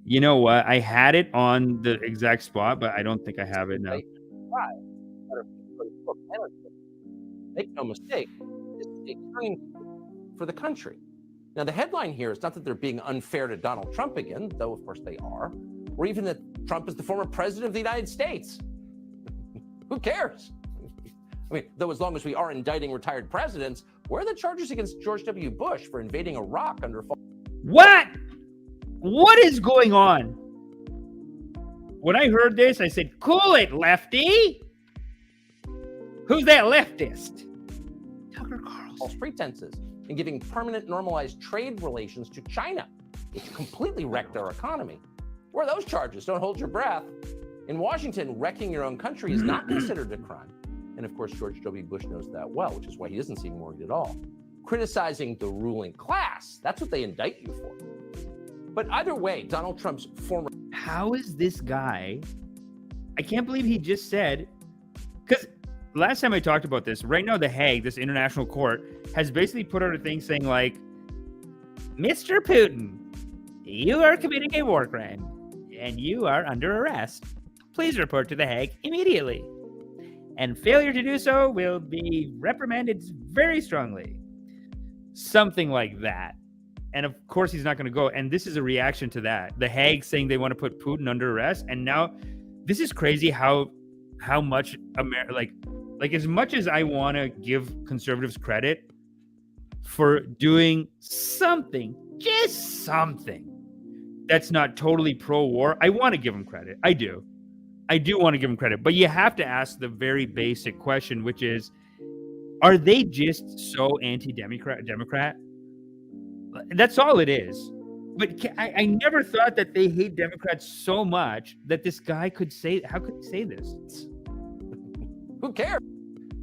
You know what? I had it on the exact spot, but I don't think I have it now. Make no mistake, this is a turning point for the country. Now, the headline here is not that they're being unfair to Donald Trump again, though of course they are, or even that Trump is the former president of the United States. Who cares? I mean, though as long as we are indicting retired presidents, where are the charges against George W. Bush for invading Iraq under... What? What is going on? When I heard this, I said, cool it, lefty. Who's that leftist? Tucker Carlson. False pretenses and giving permanent normalized trade relations to China, which completely wrecked our economy. Where are those charges? Don't hold your breath. In Washington, wrecking your own country is not considered a crime. And of course, George W. Bush knows that well, which is why he doesn't seem worried at all. Criticizing the ruling class, that's what they indict you for. But either way, Donald Trump's former... How is this guy... I can't believe he just said... Because last time I talked about this, right now the Hague, this international court, has basically put out a thing saying like, Mr. Putin, you are committing a war crime and you are under arrest. Please report to the Hague immediately. And failure to do so will be reprimanded very strongly. Something like that. And of course, he's not going to go. And this is a reaction to that. The Hague saying they want to put Putin under arrest. And now this is crazy how much like as much as I want to give conservatives credit for doing something, just something that's not totally pro-war, I want to give them credit. I do want to give them credit. But you have to ask the very basic question, which is, are they just so anti-Democrat? That's all it is. But I never thought that they hate Democrats so much that this guy could say, how could he say this? Who cares?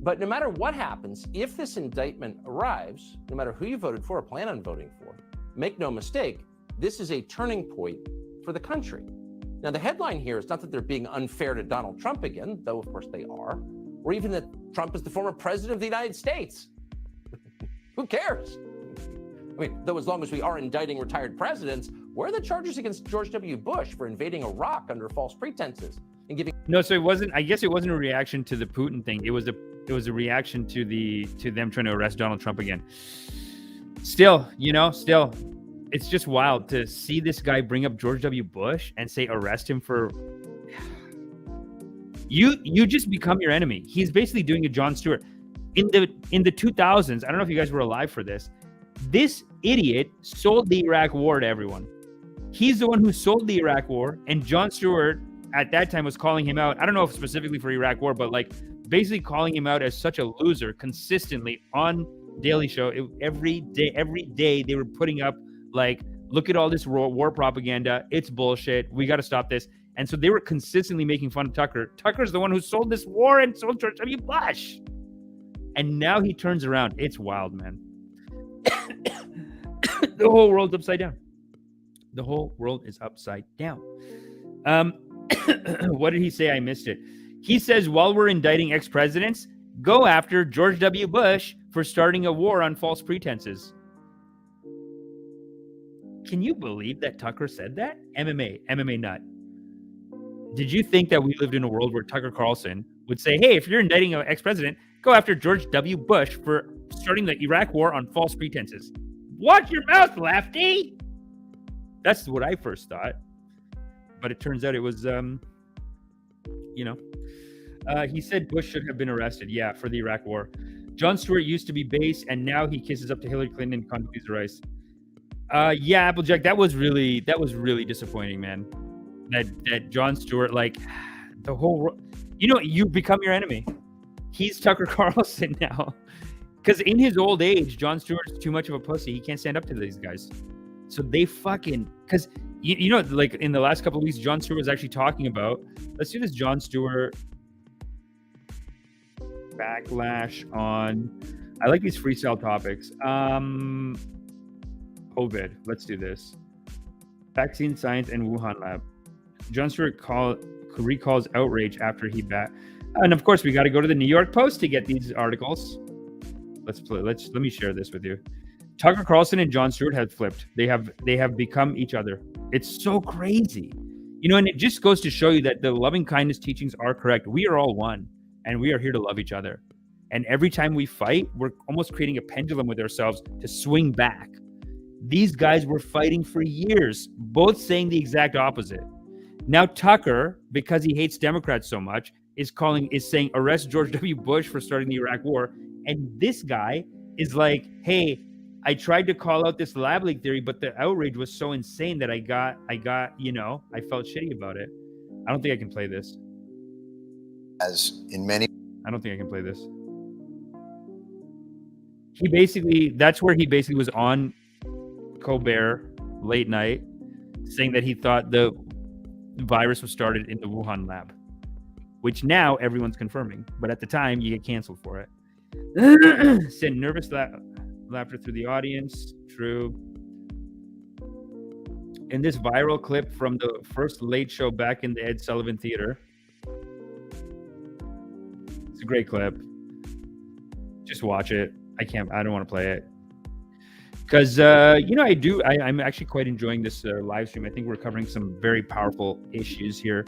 But no matter what happens, if this indictment arrives, no matter who you voted for or plan on voting for, make no mistake, this is a turning point for the country. Now, the headline here is not that they're being unfair to Donald Trump again, though of course they are, or even that Trump is the former president of the United States. Who cares? I mean, though as long as we are indicting retired presidents, where are the charges against George W. Bush for invading Iraq under false pretenses and giving... No, so it wasn't, I guess it wasn't a reaction to the Putin thing. It was a reaction to them trying to arrest Donald Trump again. Still, it's just wild to see this guy bring up George W. Bush and say arrest him for... You just become your enemy. He's basically doing a Jon Stewart. In the 2000s, I don't know if you guys were alive for this. This idiot sold the Iraq war to everyone. He's the one who sold the Iraq war, and Jon Stewart at that time was calling him out. I don't know if specifically for Iraq war, but like basically calling him out as such a loser consistently on Daily Show. Every day they were putting up like, look at all this war propaganda. It's bullshit. We got to stop this. And so they were consistently making fun of Tucker. Tucker's the one who sold this war and sold George W. Bush. And now he turns around. It's wild, man. The whole world's upside down. The whole world is upside down. What did he say? I missed it. He says, while we're indicting ex-presidents, go after George W. Bush for starting a war on false pretenses. Can you believe that Tucker said that? MMA nut. Did you think that we lived in a world where Tucker Carlson would say, hey, if you're indicting an ex-president, go after George W. Bush for starting the Iraq war on false pretenses? Watch your mouth, lefty! That's what I first thought. But it turns out it was, he said Bush should have been arrested, for the Iraq war. Jon Stewart used to be base, and now he kisses up to Hillary Clinton and Condoleezza Rice. Applejack, that was really disappointing, man. That Jon Stewart, like, the whole world, you become your enemy. He's Tucker Carlson now. Because in his old age, Jon Stewart's too much of a pussy. He can't stand up to these guys. So they fucking... Because, like in the last couple of weeks, Jon Stewart was actually talking about... Let's do this Jon Stewart backlash on... I like these freestyle topics. COVID. Let's do this. Vaccine science and Wuhan lab. Jon Stewart recalls outrage after he and of course, we got to go to the New York Post to get these articles. Let me share this with you. Tucker Carlson and Jon Stewart have flipped. They have become each other. It's so crazy. You know, and it just goes to show you that the loving kindness teachings are correct. We are all one, and we are here to love each other. And every time we fight, we're almost creating a pendulum with ourselves to swing back. These guys were fighting for years, both saying the exact opposite. Now Tucker, because he hates Democrats so much, is saying arrest George W. Bush for starting the Iraq War. And this guy is like, hey, I tried to call out this lab leak theory, but the outrage was so insane that I got, you know, I felt shitty about it. I don't think I can play this. As in many, I don't think I can play this. That's where he basically was on Colbert late night saying that he thought the virus was started in the Wuhan lab, which now everyone's confirming. But at the time, you get canceled for it. Send nervous laughter through the audience. True. In this viral clip from the first Late Show back in the Ed Sullivan Theater. It's a great clip. Just watch it. I don't want to play it. Because, you know, I'm actually quite enjoying this live stream. I think we're covering some very powerful issues here.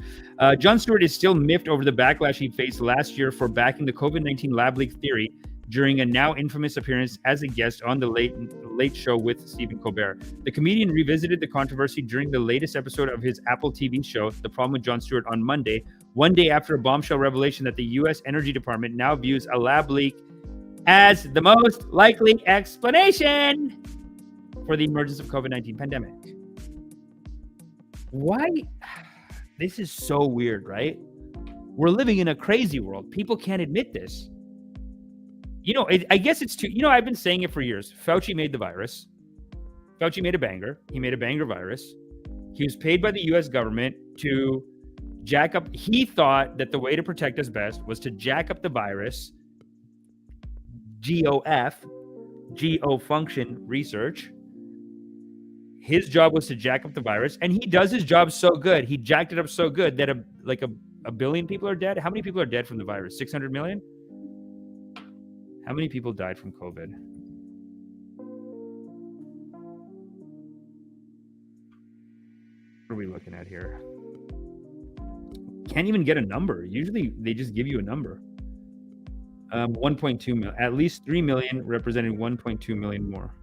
Jon Stewart is still miffed over the backlash he faced last year for backing the COVID-19 lab leak theory during a now infamous appearance as a guest on the Late Show with Stephen Colbert. The comedian revisited the controversy during the latest episode of his Apple TV show, The Problem with Jon Stewart, on Monday, one day after a bombshell revelation that the U.S. Energy Department now views a lab leak as the most likely explanation for the emergence of COVID-19 pandemic. Why? This is so weird, right? We're living in a crazy world. People can't admit this. You know, I guess it's too, you know, I've been saying it for years. Fauci made the virus. Fauci made a banger. He made a banger virus. He was paid by the U.S. government to jack up. He thought that the way to protect us best was to jack up the virus, GO function research. His job was to jack up the virus, and he does his job so good. He jacked it up so good that a billion people are dead. How many people are dead from the virus? 600 million? How many people died from COVID? What are we looking at here? Can't even get a number. Usually they just give you a number. 1.2 million, at least 3 million, representing 1.2 million more.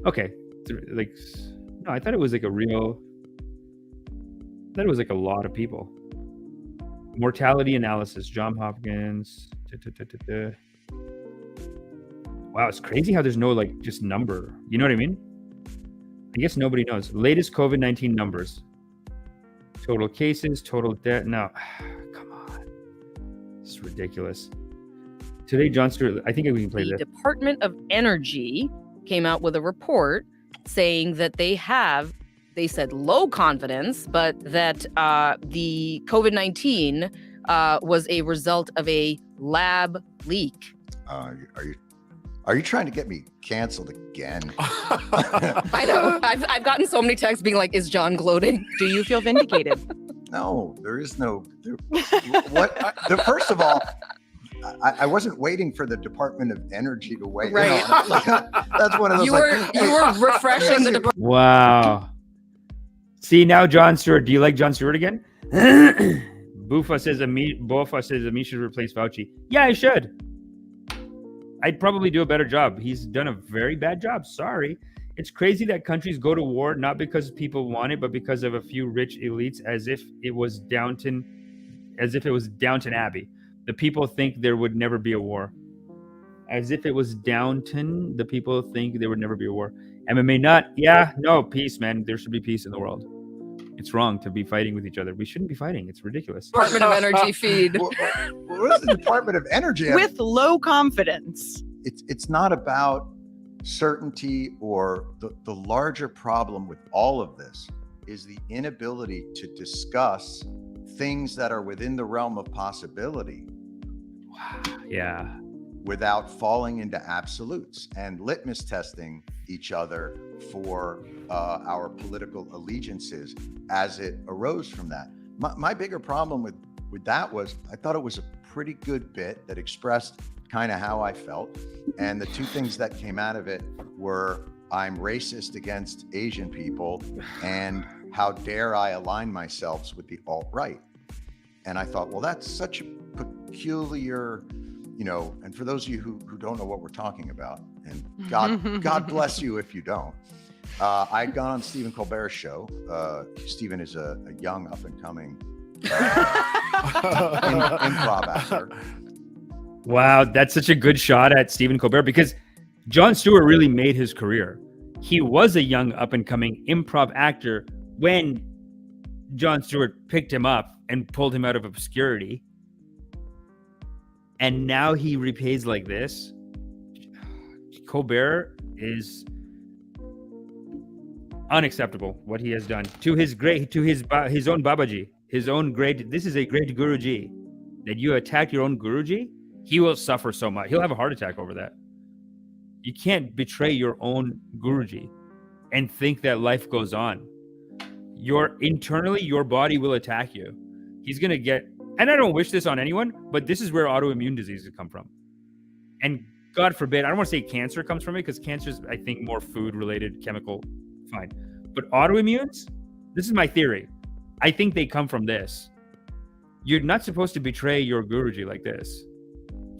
Okay, like, no, I thought it was like a lot of people. Mortality analysis, John Hopkins. Wow, it's crazy how there's no like just number. You know what I mean? I guess nobody knows. Latest COVID-19 numbers. Total cases, total death. No, come on. It's ridiculous. Today, Jon Stewart, I think we can play this. The Department of Energy came out with a report saying that they said low confidence, but that the COVID-19 was a result of a lab leak. Are you trying to get me canceled again? I know. I've gotten so many texts being like, "Is John gloating?" Do you feel vindicated? No, there is no. First of all, I wasn't waiting for the Department of Energy to weigh in on it. That's one of those. You were refreshing the department. Wow. See now, Jon Stewart. Do you like Jon Stewart again? Bofa says Amish should replace Fauci. Yeah, I should. I'd probably do a better job. He's done a very bad job. Sorry. It's crazy that countries go to war not because people want it, but because of a few rich elites, as if it was Downton Abbey. The people think there would never be a war. As if it was Downton, the people think there would never be a war. MMA not. Yeah, no, peace, man. There should be peace in the world. It's wrong to be fighting with each other. We shouldn't be fighting. It's ridiculous. Department of Energy feed. What is the Department of Energy? With low confidence. It's not about certainty, or the larger problem with all of this is the inability to discuss things that are within the realm of possibility. Yeah. Without falling into absolutes and litmus testing each other for our political allegiances as it arose from that. My bigger problem with that was I thought it was a pretty good bit that expressed kind of how I felt. And the two things that came out of it were, I'm racist against Asian people, and how dare I align myself with the alt-right. And I thought, well, that's such a peculiar, you know, and for those of you who don't know what we're talking about, and God bless you if you don't, I'd gone on Stephen Colbert's show. Stephen is a young up-and-coming improv actor. Wow, that's such a good shot at Stephen Colbert, because Jon Stewart really made his career. He was a young up-and-coming improv actor when Jon Stewart picked him up and pulled him out of obscurity. And now he repays like this. Colbert is unacceptable what he has done to his own Babaji, his own great. This is a great Guruji. That you attack your own Guruji, he will suffer so much. He'll have a heart attack over that. You can't betray your own Guruji and think that life goes on. Internally, your body will attack you. He's gonna get, and I don't wish this on anyone, but this is where autoimmune diseases come from. And God forbid, I don't want to say cancer comes from it, because cancer is, I think, more food related, chemical, fine. But autoimmunes, this is my theory. I think they come from this. You're not supposed to betray your Guruji like this.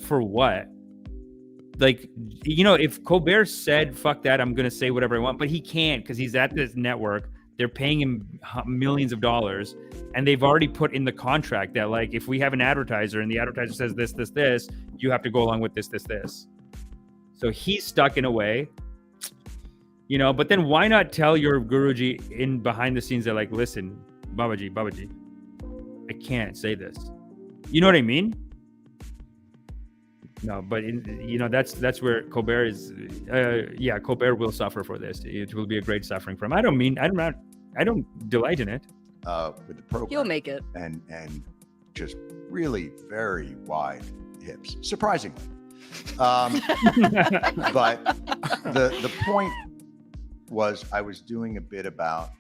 For what? Like, you know, if Colbert said, fuck that, I'm going to say whatever I want, but he can't, because he's at this network. They're paying him millions of dollars, and they've already put in the contract that, like, if we have an advertiser and the advertiser says this, you have to go along with this. So he's stuck in a way, you know, but then why not tell your Guruji in behind the scenes that, like, listen, Babaji, I can't say this. You know what I mean? No, but you know, that's where Colbert is. Colbert will suffer for this. It will be a great suffering for him. I don't delight in it. With the program, He'll make it. And just really very wide hips, surprisingly. But the point was, I was doing a bit about,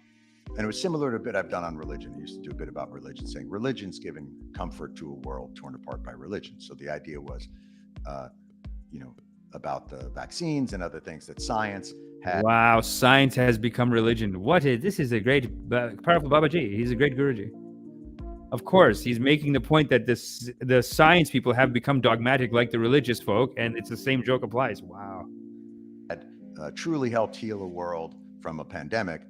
and it was similar to a bit I've done on religion. I used to do a bit about religion, saying religion's given comfort to a world torn apart by religion. So the idea was, about the vaccines and other things that science had. Wow, science has become religion. This is a great, powerful Babaji. He's a great Guruji. Of course, he's making the point that the science people have become dogmatic like the religious folk, and it's the same joke applies. Wow. Had truly helped heal a world from a pandemic,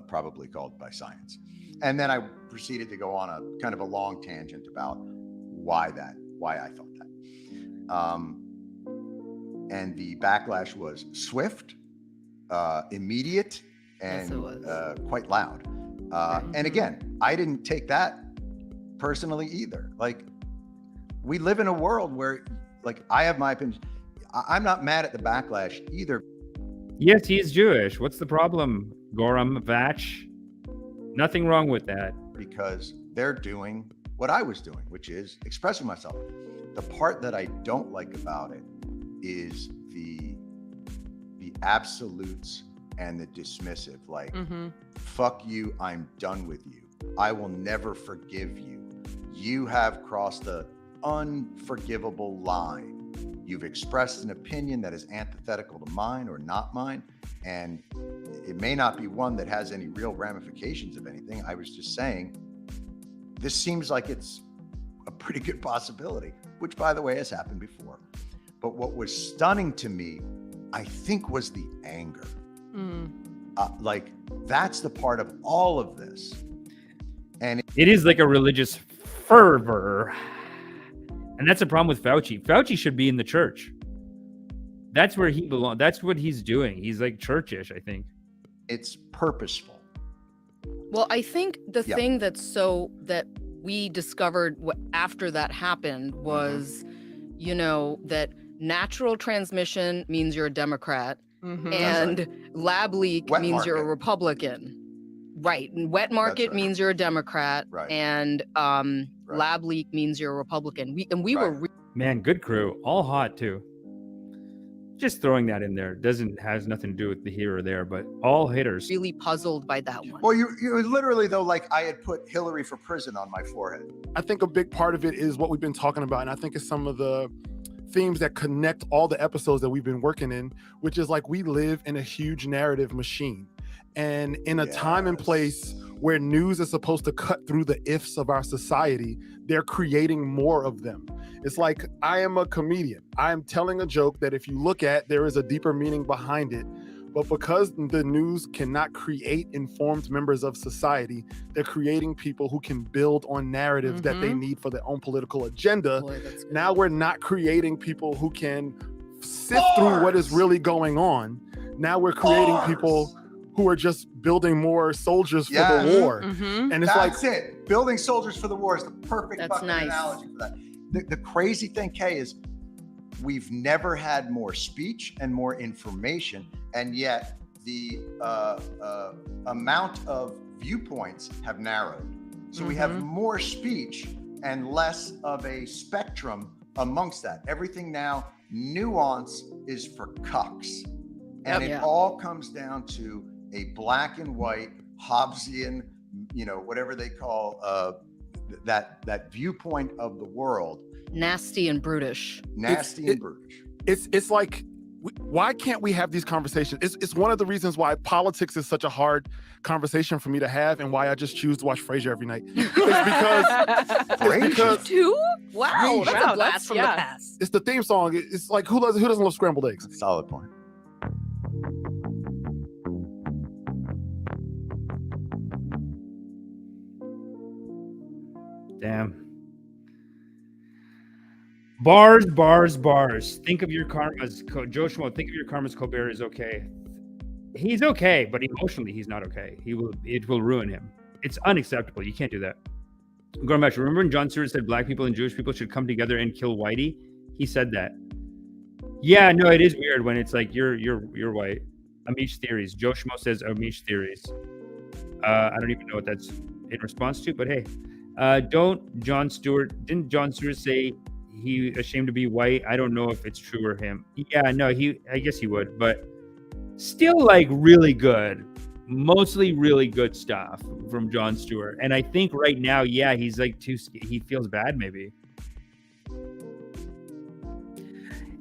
probably called by science. And then I proceeded to go on a kind of a long tangent about why I thought that. And the backlash was swift, immediate, and quite loud. And again, I didn't take that personally either. Like, we live in a world where, like, I have my opinion. I'm not mad at the backlash either. Yes, he is Jewish. What's the problem, Goram Vach? Nothing wrong with that. Because they're doing what I was doing, which is expressing myself. The part that I don't like about it is the absolutes and the dismissive, like, fuck you, I'm done with you. I will never forgive you. You have crossed the unforgivable line. You've expressed an opinion that is antithetical to mine or not mine, and it may not be one that has any real ramifications of anything. I was just saying, this seems like it's a pretty good possibility, which, by the way, has happened before. But what was stunning to me, I think, was the anger. Like, that's the part of all of this. And it is like a religious fervor. And that's the problem with Fauci. Fauci should be in the church. That's where he belongs. That's what he's doing. He's like churchish, I think. It's purposeful. Well, I think the thing that we discovered after that happened was, that natural transmission means you're a Democrat, and lab leak means you're a Republican. Right. And wet market means you're a Democrat, and lab leak means you're a Republican. We were man, good crew, all hot too. Just throwing that in there has nothing to do with the here or there, but all hitters. Really puzzled by that one. Well, you literally, though, like, I had put Hillary for prison on my forehead. I think a big part of it is what we've been talking about, and I think it's some of the themes that connect all the episodes that we've been working in, which is like we live in a huge narrative machine. And in a time and place where news is supposed to cut through the ifs of our society, they're creating more of them. It's like, I am a comedian. I am telling a joke that if you look at, there is a deeper meaning behind it. But because the news cannot create informed members of society, they're creating people who can build on narratives that they need for their own political agenda. Boy, now we're not creating people who can sift through what is really going on. Now we're creating people who are just building more soldiers for the war. And it's That's it. Building soldiers for the war is the perfect fucking nice. analogy for that. The crazy thing, Kay, is we've never had more speech and more information, and yet the amount of viewpoints have narrowed. So we have more speech and less of a spectrum amongst that. Everything now, nuance is for cucks. And it all comes down to a black and white Hobbesian, whatever they call that viewpoint of the world. Nasty and brutish. And brutish. It's like, why can't we have these conversations? It's one of the reasons why politics is such a hard conversation for me to have, and why I just choose to watch Frasier every night. It's because too? Wow, that's a blast from the past. It's the theme song. It's like, who doesn't love scrambled eggs? Solid point. Damn. Bars. Think of your karmas. Joe Schmo, think of your karmas. Colbert is okay. He's okay, but emotionally he's not okay. It will ruin him. It's unacceptable. You can't do that. Going back, remember when Jon Stewart said black people and Jewish people should come together and kill Whitey? He said that. Yeah, no, it is weird when it's like you're white. Amish theories. Joe Schmo says Amish theories. I don't even know what that's in response to, but hey. Didn't Jon Stewart say he ashamed to be white? I don't know if it's true or him. Yeah, no, I guess he would, but still like really good, mostly really good stuff from Jon Stewart. And I think right now, he's like he feels bad maybe.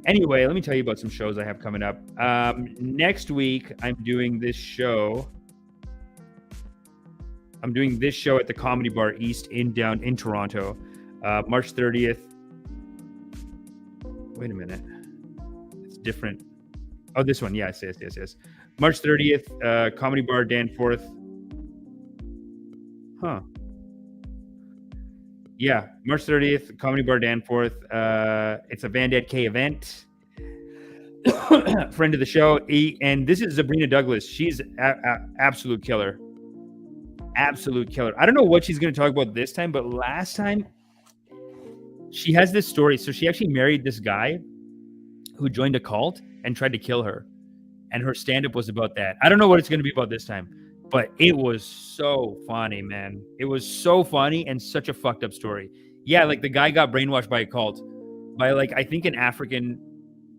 Anyway, let me tell you about some shows I have coming up. Next week, I'm doing this show at the Comedy Bar East in Toronto, March 30th. Wait a minute. It's different. Oh, this one. Yes. March 30th, Comedy Bar Danforth. Huh. Yeah, March 30th, Comedy Bar Danforth. It's a Vandad K event. Friend of the show. And this is Sabrina Douglas. She's absolute killer. Absolute killer. I don't know what she's going to talk about this time, but last time she has this story. So she actually married this guy who joined a cult and tried to kill her. And her stand-up was about that. I don't know what it's going to be about this time, but it was so funny, man. It was so funny and such a fucked up story. Yeah, like the guy got brainwashed by a cult, by like, I think an African,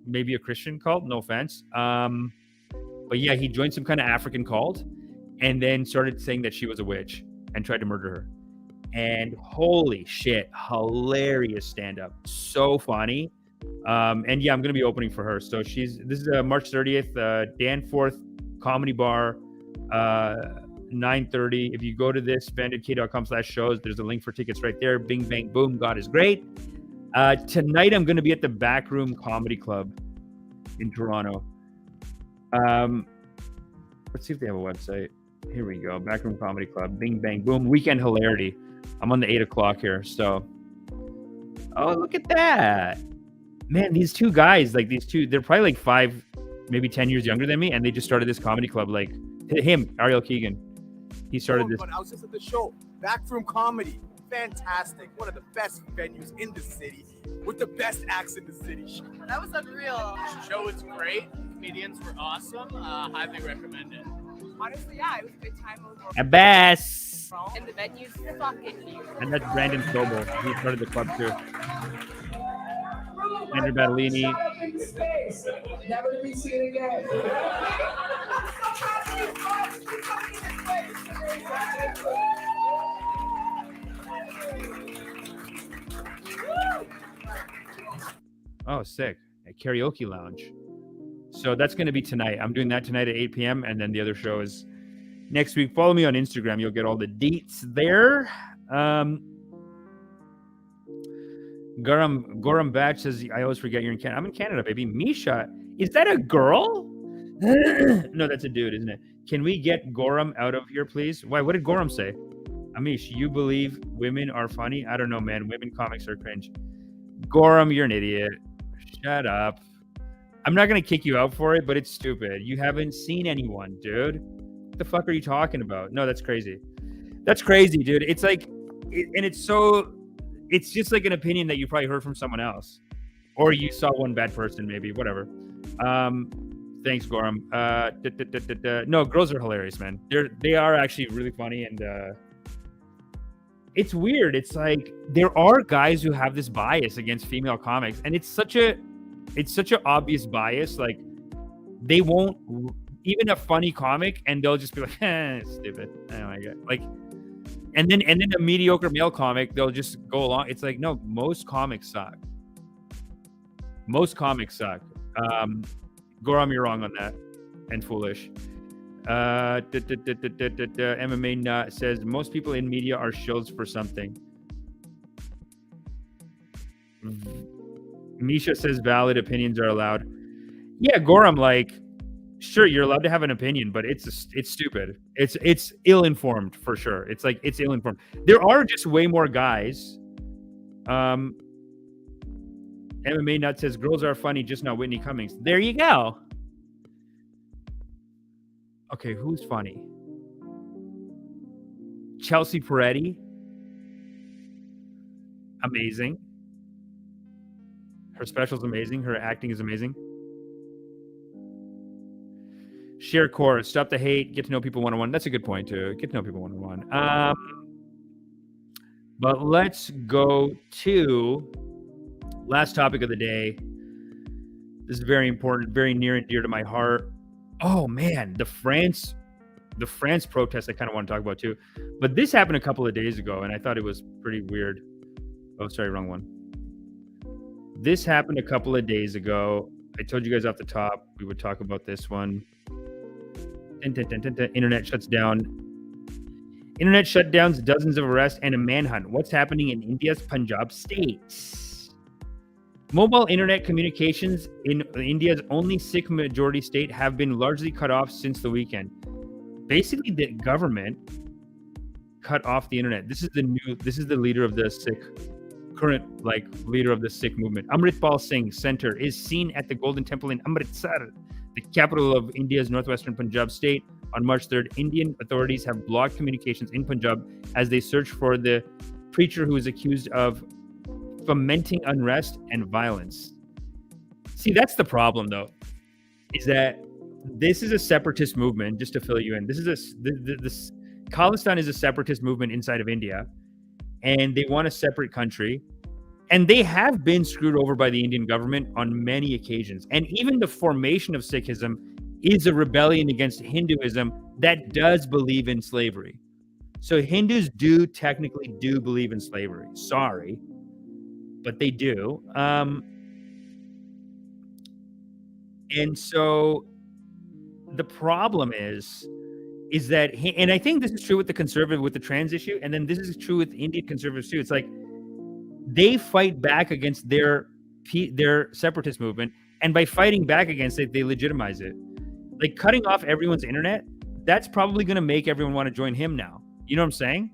maybe a Christian cult, no offense. But yeah, he joined some kind of African cult and then started saying that she was a witch and tried to murder her. And holy shit, hilarious stand-up. So funny. And yeah, I'm going to be opening for her. So this is March 30th, Danforth Comedy Bar, 9:30. If you go to this, vandadk.com/shows, there's a link for tickets right there. Bing, bang, boom. God is great. Tonight, I'm going to be at the Backroom Comedy Club in Toronto. Let's see if they have a website. Here we go. Backroom Comedy Club. Bing, bang, boom. Weekend hilarity. I'm on the 8 o'clock here. So, oh, look at that. Man, these two guys, they're probably like 5, maybe 10 years younger than me. And they just started this comedy club. Like him, Ariel Keegan. He started this. I was just at the show. Backroom Comedy. Fantastic. One of the best venues in the city with the best acts in the city. That was unreal. The show was great. The comedians were awesome. Highly recommend it. Honestly, yeah, it was a good time. Abbas. And the venue's fucking huge. And that's Brandon Sobel. He started the club too. Andrew Battellini. Never to be seen again. Oh, sick. At Karaoke Lounge. So that's going to be tonight. I'm doing that tonight at 8 p.m. And then the other show is next week. Follow me on Instagram. You'll get all the deets there. Goram Batch says, I always forget you're in Canada. I'm in Canada, baby. Misha, is that a girl? No, that's a dude, isn't it? Can we get Goram out of here, please? Why? What did Goram say? Amish, you believe women are funny? I don't know, man. Women comics are cringe. Goram, you're an idiot. Shut up. I'm not going to kick you out for it, but it's stupid. You haven't seen anyone, dude. What the fuck are you talking about? No, that's crazy. That's crazy, dude. It's like, it's just like an opinion that you probably heard from someone else. Or you saw one bad person, maybe, whatever. Thanks, Goram. No, girls are hilarious, man. They are actually really funny, and it's weird. It's like there are guys who have this bias against female comics, and it's such an obvious bias. Like they won't even a funny comic, and they'll just be like, it's stupid. Oh my god, like, and then a mediocre male comic, they'll just go along. It's like, no, most comics suck. Most comics suck. Goram, you're wrong on that, and foolish. MMA Nut says most people in media are shills for something. Misha says valid opinions are allowed. Yeah, Goram, like, sure, you're allowed to have an opinion, but it's stupid. It's ill-informed for sure. It's like it's ill-informed. There are just way more guys. MMA Nut says girls are funny, just not Whitney Cummings. There you go. Okay, who's funny? Chelsea Peretti. Amazing. Her special's amazing. Her acting is amazing. Share core. Stop the hate. Get to know people one-on-one. That's a good point, too. Get to know people one-on-one. But let's go to last topic of the day. This is very important, very near and dear to my heart. Oh man, the France protest I kind of want to talk about too. But this happened a couple of days ago, and I thought it was pretty weird. Oh, sorry, wrong one. This happened a couple of days ago. I told you guys off the top we would talk about this one. Internet shuts down. Internet shutdowns, dozens of arrests, and a manhunt. What's happening in India's Punjab state? Mobile internet communications in India's only Sikh majority state have been largely cut off since the weekend. Basically, the government cut off the internet. This is the leader of the Sikh, current leader of the Sikh movement. Amritpal Singh Center is seen at the Golden Temple in Amritsar, the capital of India's northwestern Punjab state. On March 3rd, Indian authorities have blocked communications in Punjab as they search for the preacher who is accused of fomenting unrest and violence. See, that's the problem, though, is that this is a separatist movement. Just to fill you in, this Khalistan is a separatist movement inside of India, and they want a separate country, and they have been screwed over by the Indian government on many occasions. And even the formation of Sikhism is a rebellion against Hinduism that does believe in slavery. So Hindus technically do believe in slavery. Sorry, but they do. And so the problem is that, and I think this is true with the conservative, with the trans issue, and then this is true with Indian conservatives too. It's like they fight back against their separatist movement, and by fighting back against it, they legitimize it. Like cutting off everyone's internet, that's probably going to make everyone want to join him now. You know what I'm saying?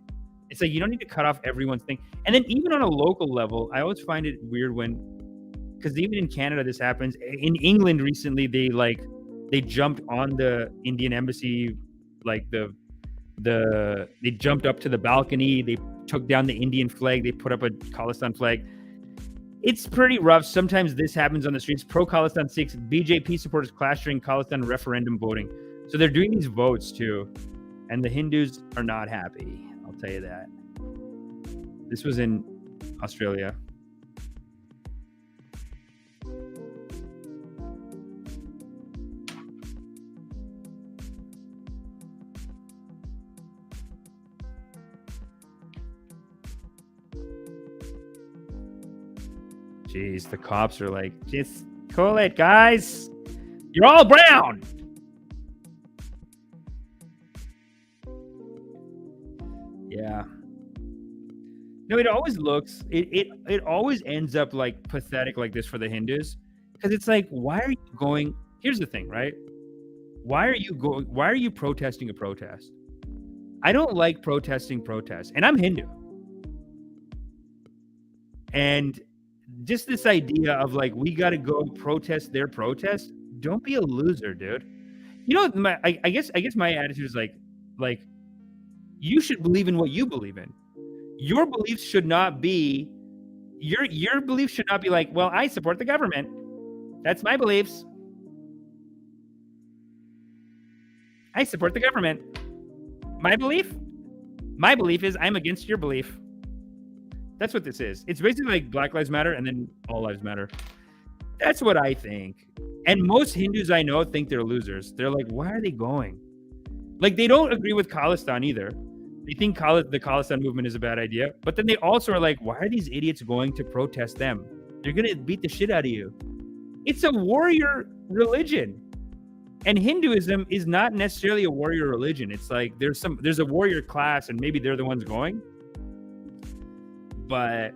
It's like you don't need to cut off everyone's thing. And then even on a local level, I always find it weird because even in Canada this happens. In England recently, they jumped on the Indian embassy, they jumped up to the balcony, they took down the Indian flag, they put up a Khalistan flag. It's pretty rough. Sometimes this happens on the streets. Pro-Khalistan Sikhs, BJP supporters clash during Khalistan referendum voting. So they're doing these votes too. And the Hindus are not happy. I'll tell you that. This was in Australia. Jeez, the cops are like, just cool it, guys. You're all brown. Yeah. No, it always looks, it always ends up like pathetic like this for the Hindus. Because it's like, why are you going? Here's the thing, right? Why are you protesting a protest? I don't like protesting protests. And I'm Hindu. And just this idea of like, we got to go protest their protest. Don't be a loser, dude. You know, I guess my attitude is like, you should believe in what you believe in. Your beliefs should not be, your beliefs should not be like, well, I support the government. That's my beliefs. I support the government. My belief is I'm against your belief. That's what this is. It's basically like Black Lives Matter and then all lives matter. That's what I think. And most Hindus I know think they're losers. They're like, why are they going? Like, they don't agree with Khalistan either. They think the Khalistan movement is a bad idea. But then they also are like, why are these idiots going to protest them? They're going to beat the shit out of you. It's a warrior religion. And Hinduism is not necessarily a warrior religion. It's like there's a warrior class and maybe they're the ones going. But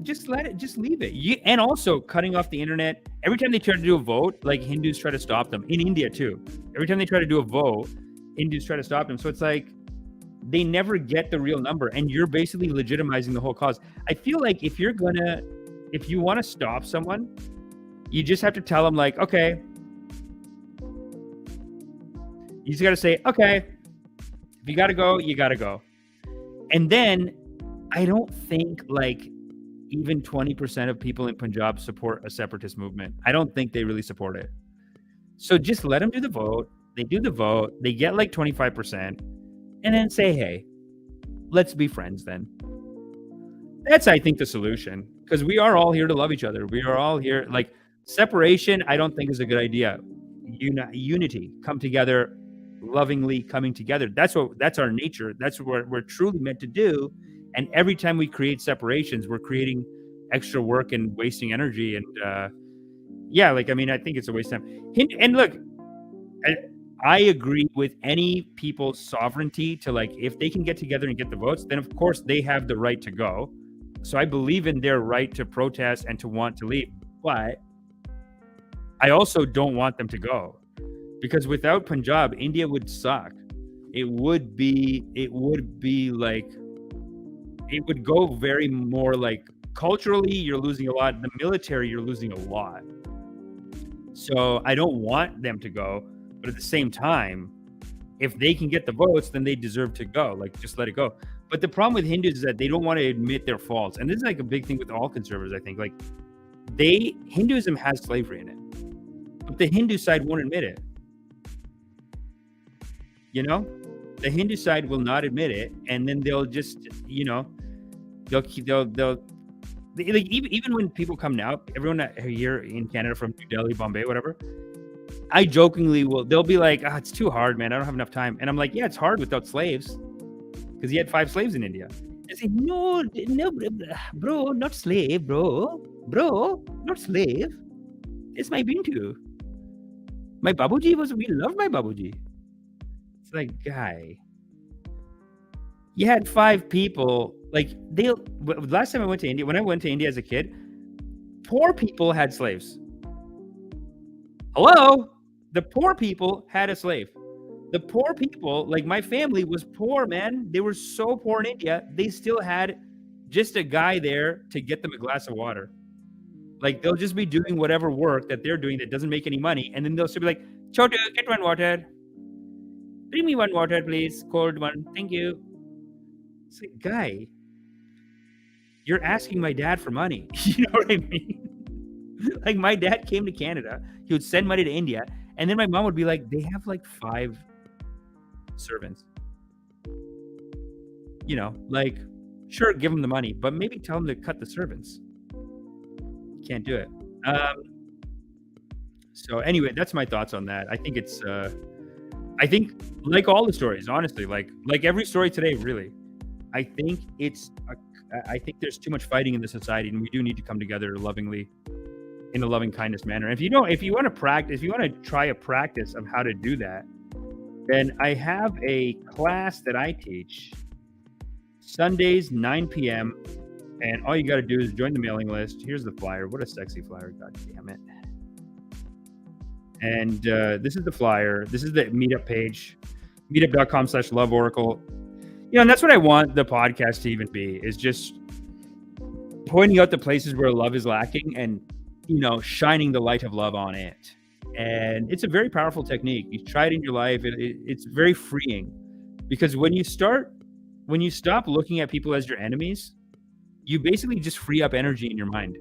just leave it. And also cutting off the internet. Every time they try to do a vote, like Hindus try to stop them. In India too. Every time they try to do a vote, Hindus try to stop them. So it's like they never get the real number, and you're basically legitimizing the whole cause. I feel like if you want to stop someone, you just have to tell them like, okay. You just got to say, okay, if you got to go, you got to go. And then I don't think like even 20% of people in Punjab support a separatist movement. I don't think they really support it. So just let them do the vote. They do the vote. They get like 25%. And then say, hey, let's be friends then. That's, I think, the solution. Because we are all here to love each other. We are all here. Like, separation, I don't think is a good idea. Unity, come together, lovingly coming together. That's our nature. That's what we're truly meant to do. And every time we create separations, we're creating extra work and wasting energy. And I think it's a waste of time. And look, I agree with any people's sovereignty to, like, if they can get together and get the votes, then of course they have the right to go. So I believe in their right to protest and to want to leave. But I also don't want them to go, because without Punjab, India would suck. It would go very more like culturally, you're losing a lot. The military, you're losing a lot. So I don't want them to go. But at the same time, if they can get the votes, then they deserve to go. Like, just let it go. But the problem with Hindus is that they don't want to admit their faults. And this is like a big thing with all conservatives, I think. Like, Hinduism has slavery in it. But the Hindu side won't admit it. You know? The Hindu side will not admit it. And then they'll just, even when people come now, everyone here in Canada from New Delhi, Bombay, whatever, I jokingly they'll be like, it's too hard, man. I don't have enough time. And I'm like, yeah, it's hard without slaves. Because he had 5 slaves in India. I say, no, bro, not slave, bro, not slave. It's my Bintu. My Babuji we loved my Babuji. It's like, guy, you had 5 people. Like, last time I went to India, when I went to India as a kid, poor people had slaves. Hello? The poor people had a slave. The poor people, like my family was poor, man. They were so poor in India. They still had just a guy there to get them a glass of water. Like, they'll just be doing whatever work that they're doing that doesn't make any money. And then they'll still be like, Chotu, get 1 water. Bring me 1 water, please. Cold one. Thank you. It's like, guy, you're asking my dad for money. You know what I mean? Like, my dad came to Canada. He would send money to India. And then my mom would be like, they have like 5 servants. You know, like, sure, give them the money, but maybe tell them to cut the servants. Can't do it. So anyway, that's my thoughts on that. I think it's, I think like all the stories, honestly, like every story today, really, I think I think there's too much fighting in the society, and we do need to come together lovingly, in a loving kindness manner. If you want to try a practice of how to do that, then I have a class that I teach Sundays, 9 p.m. And all you got to do is join the mailing list. Here's the flyer. What a sexy flyer. God damn it. And this is the flyer. This is the meetup page, meetup.com/loveoracle. And that's what I want the podcast to even be, is just pointing out the places where love is lacking and, shining the light of love on it. And it's a very powerful technique. You try it in your life. It's very freeing, because when you stop looking at people as your enemies, you basically just free up energy in your mind,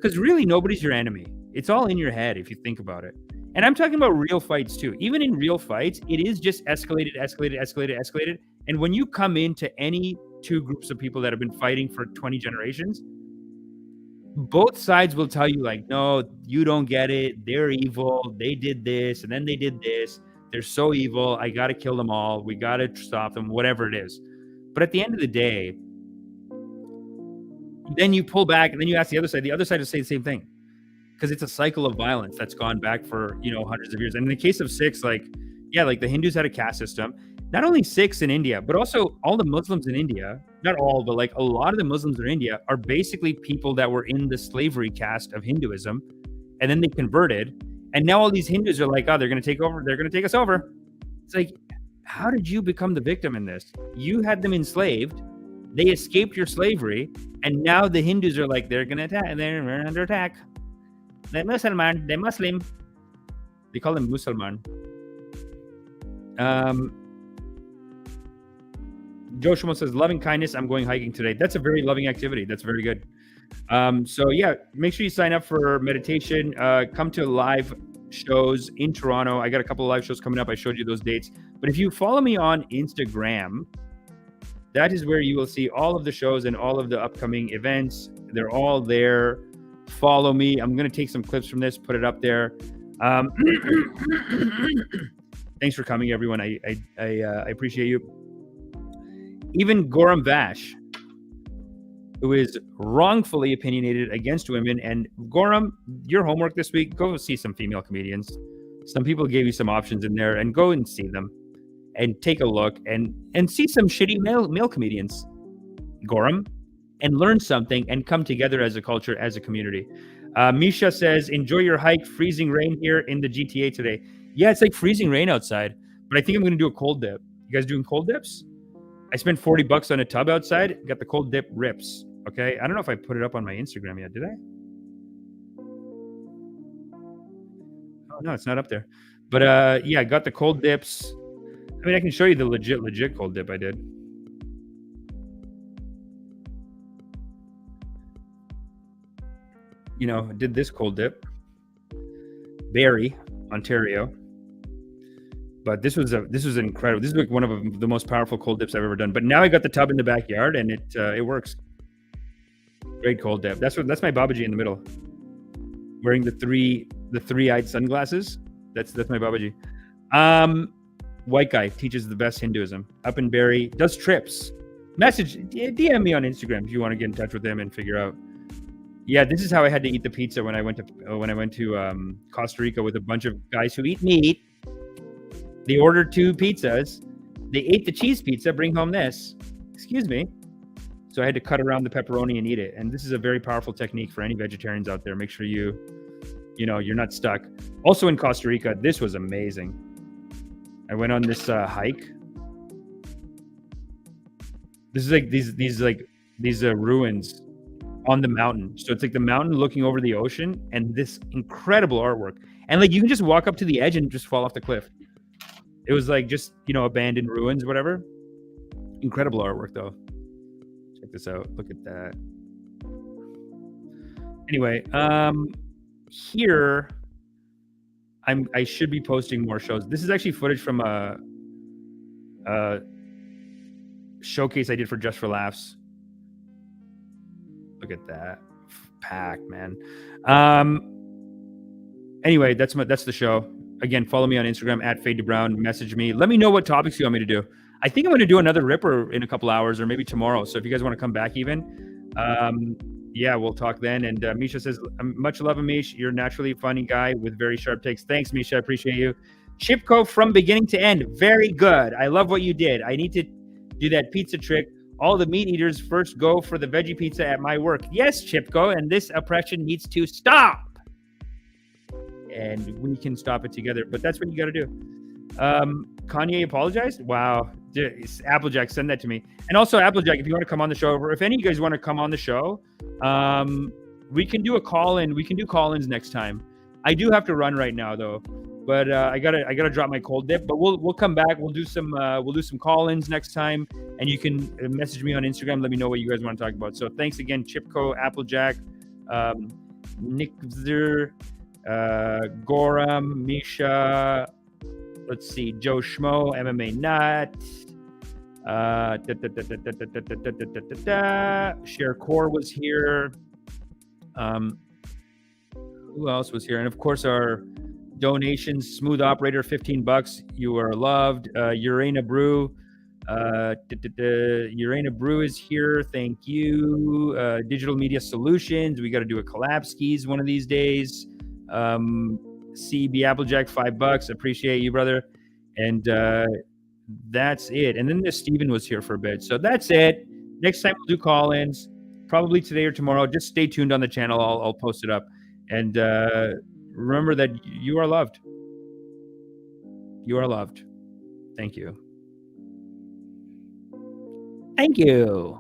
because really nobody's your enemy. It's all in your head if you think about it. And I'm talking about real fights too. Even in real fights, it is just escalated. And when you come into any two groups of people that have been fighting for 20 generations, both sides will tell you like, no, you don't get it. They're evil. They did this and then they did this. They're so evil. I got to kill them all. We got to stop them, whatever it is. But at the end of the day, then you pull back and then you ask the other side will say the same thing, because it's a cycle of violence that's gone back for, hundreds of years. And in the case of Sikhs, like the Hindus had a caste system. Not only Sikhs in India, but also all the Muslims in India, not all, but like a lot of the Muslims in India are basically people that were in the slavery caste of Hinduism, and then they converted. And now all these Hindus are like, oh, they're going to take over. They're going to take us over. It's like, how did you become the victim in this? You had them enslaved. They escaped your slavery. And now the Hindus are like, they're going to attack. They're under attack. They're Muslim. They call them Musalman. Joshua says, loving kindness. I'm going hiking today. That's a very loving activity. That's very good. So yeah, make sure you sign up for meditation. Come to live shows in Toronto. I got a couple of live shows coming up. I showed you those dates. But if you follow me on Instagram, that is where you will see all of the shows and all of the upcoming events. They're all there. Follow me. I'm going to take some clips from this, put it up there. Thanks for coming, everyone. I appreciate you. Even Goram Vash, who is wrongfully opinionated against women. And Goram, your homework this week, go see some female comedians. Some people gave you some options in there, and go and see them and take a look and see some shitty male comedians, Goram, and learn something and come together as a culture, as a community. Misha says, enjoy your hike. Freezing rain here in the GTA today. Yeah, it's like freezing rain outside, but I think I'm going to do a cold dip. You guys doing cold dips? I spent $40 on a tub outside. Got the cold dip rips. Okay. I don't know if I put it up on my Instagram yet. Did I? Oh, no, it's not up there. But yeah, I got the cold dips. I mean, I can show you the legit cold dip I did. Did this cold dip. Barrie, Ontario. But this was incredible. This is like one of the most powerful cold dips I've ever done. But now I got the tub in the backyard, and it works. Great cold dip. That's my Babaji in the middle, wearing the three-eyed sunglasses. That's my Babaji. White guy teaches the best Hinduism up in Barrie. Does trips. DM me on Instagram if you want to get in touch with him and figure out. Yeah, this is how I had to eat the pizza when I went to Costa Rica with a bunch of guys who eat meat. They ordered 2 pizzas. They ate the cheese pizza, bring home this. Excuse me. So I had to cut around the pepperoni and eat it. And this is a very powerful technique for any vegetarians out there. Make sure you're not stuck. Also in Costa Rica, this was amazing. I went on this hike. This is like these ruins on the mountain. So it's like the mountain looking over the ocean and this incredible artwork. And like you can just walk up to the edge and just fall off the cliff. It was like just, abandoned ruins, whatever. Incredible artwork, though. Check this out. Look at that. Anyway, here, I should be posting more shows. This is actually footage from a showcase I did for Just for Laughs. Look at that. Packed, man. Anyway, that's the show. Again, follow me on Instagram @FadeToBrown. Message me. Let me know what topics you want me to do. I think I'm going to do another Ripper in a couple hours or maybe tomorrow. So if you guys want to come back even, yeah, we'll talk then. And Misha says, much love, Amish. You're a naturally funny guy with very sharp takes. Thanks, Misha. I appreciate you. Chipko from beginning to end. Very good. I love what you did. I need to do that pizza trick. All the meat eaters first go for the veggie pizza at my work. Yes, Chipko. And this oppression needs to stop. And we can stop it together. But that's what you got to do. Kanye apologized? Wow. Applejack, send that to me. And also, Applejack, if you want to come on the show, or if any of you guys want to come on the show, we can do a call-in. We can do call-ins next time. I do have to run right now, though. But I gotta drop my cold dip. But we'll come back. We'll do some call-ins next time, and you can message me on Instagram. Let me know what you guys want to talk about. So thanks again, Chipko, Applejack, Nick Zer, Goram, Misha. Let's see, Joe Schmo, MMA Nut. Cher Core was here. Who else was here? And of course, our donations. Smooth Operator, $15. You are loved. Urena Brew. Urena Brew is here. Thank you. Digital Media Solutions. We got to do a collab skis one of these days. CB Applejack, $5. Appreciate you, brother. And that's it. And then Steven was here for a bit. So that's it. Next time we'll do call-ins, probably today or tomorrow. Just stay tuned on the channel. I'll post it up. And remember that you are loved. You are loved. Thank you. Thank you.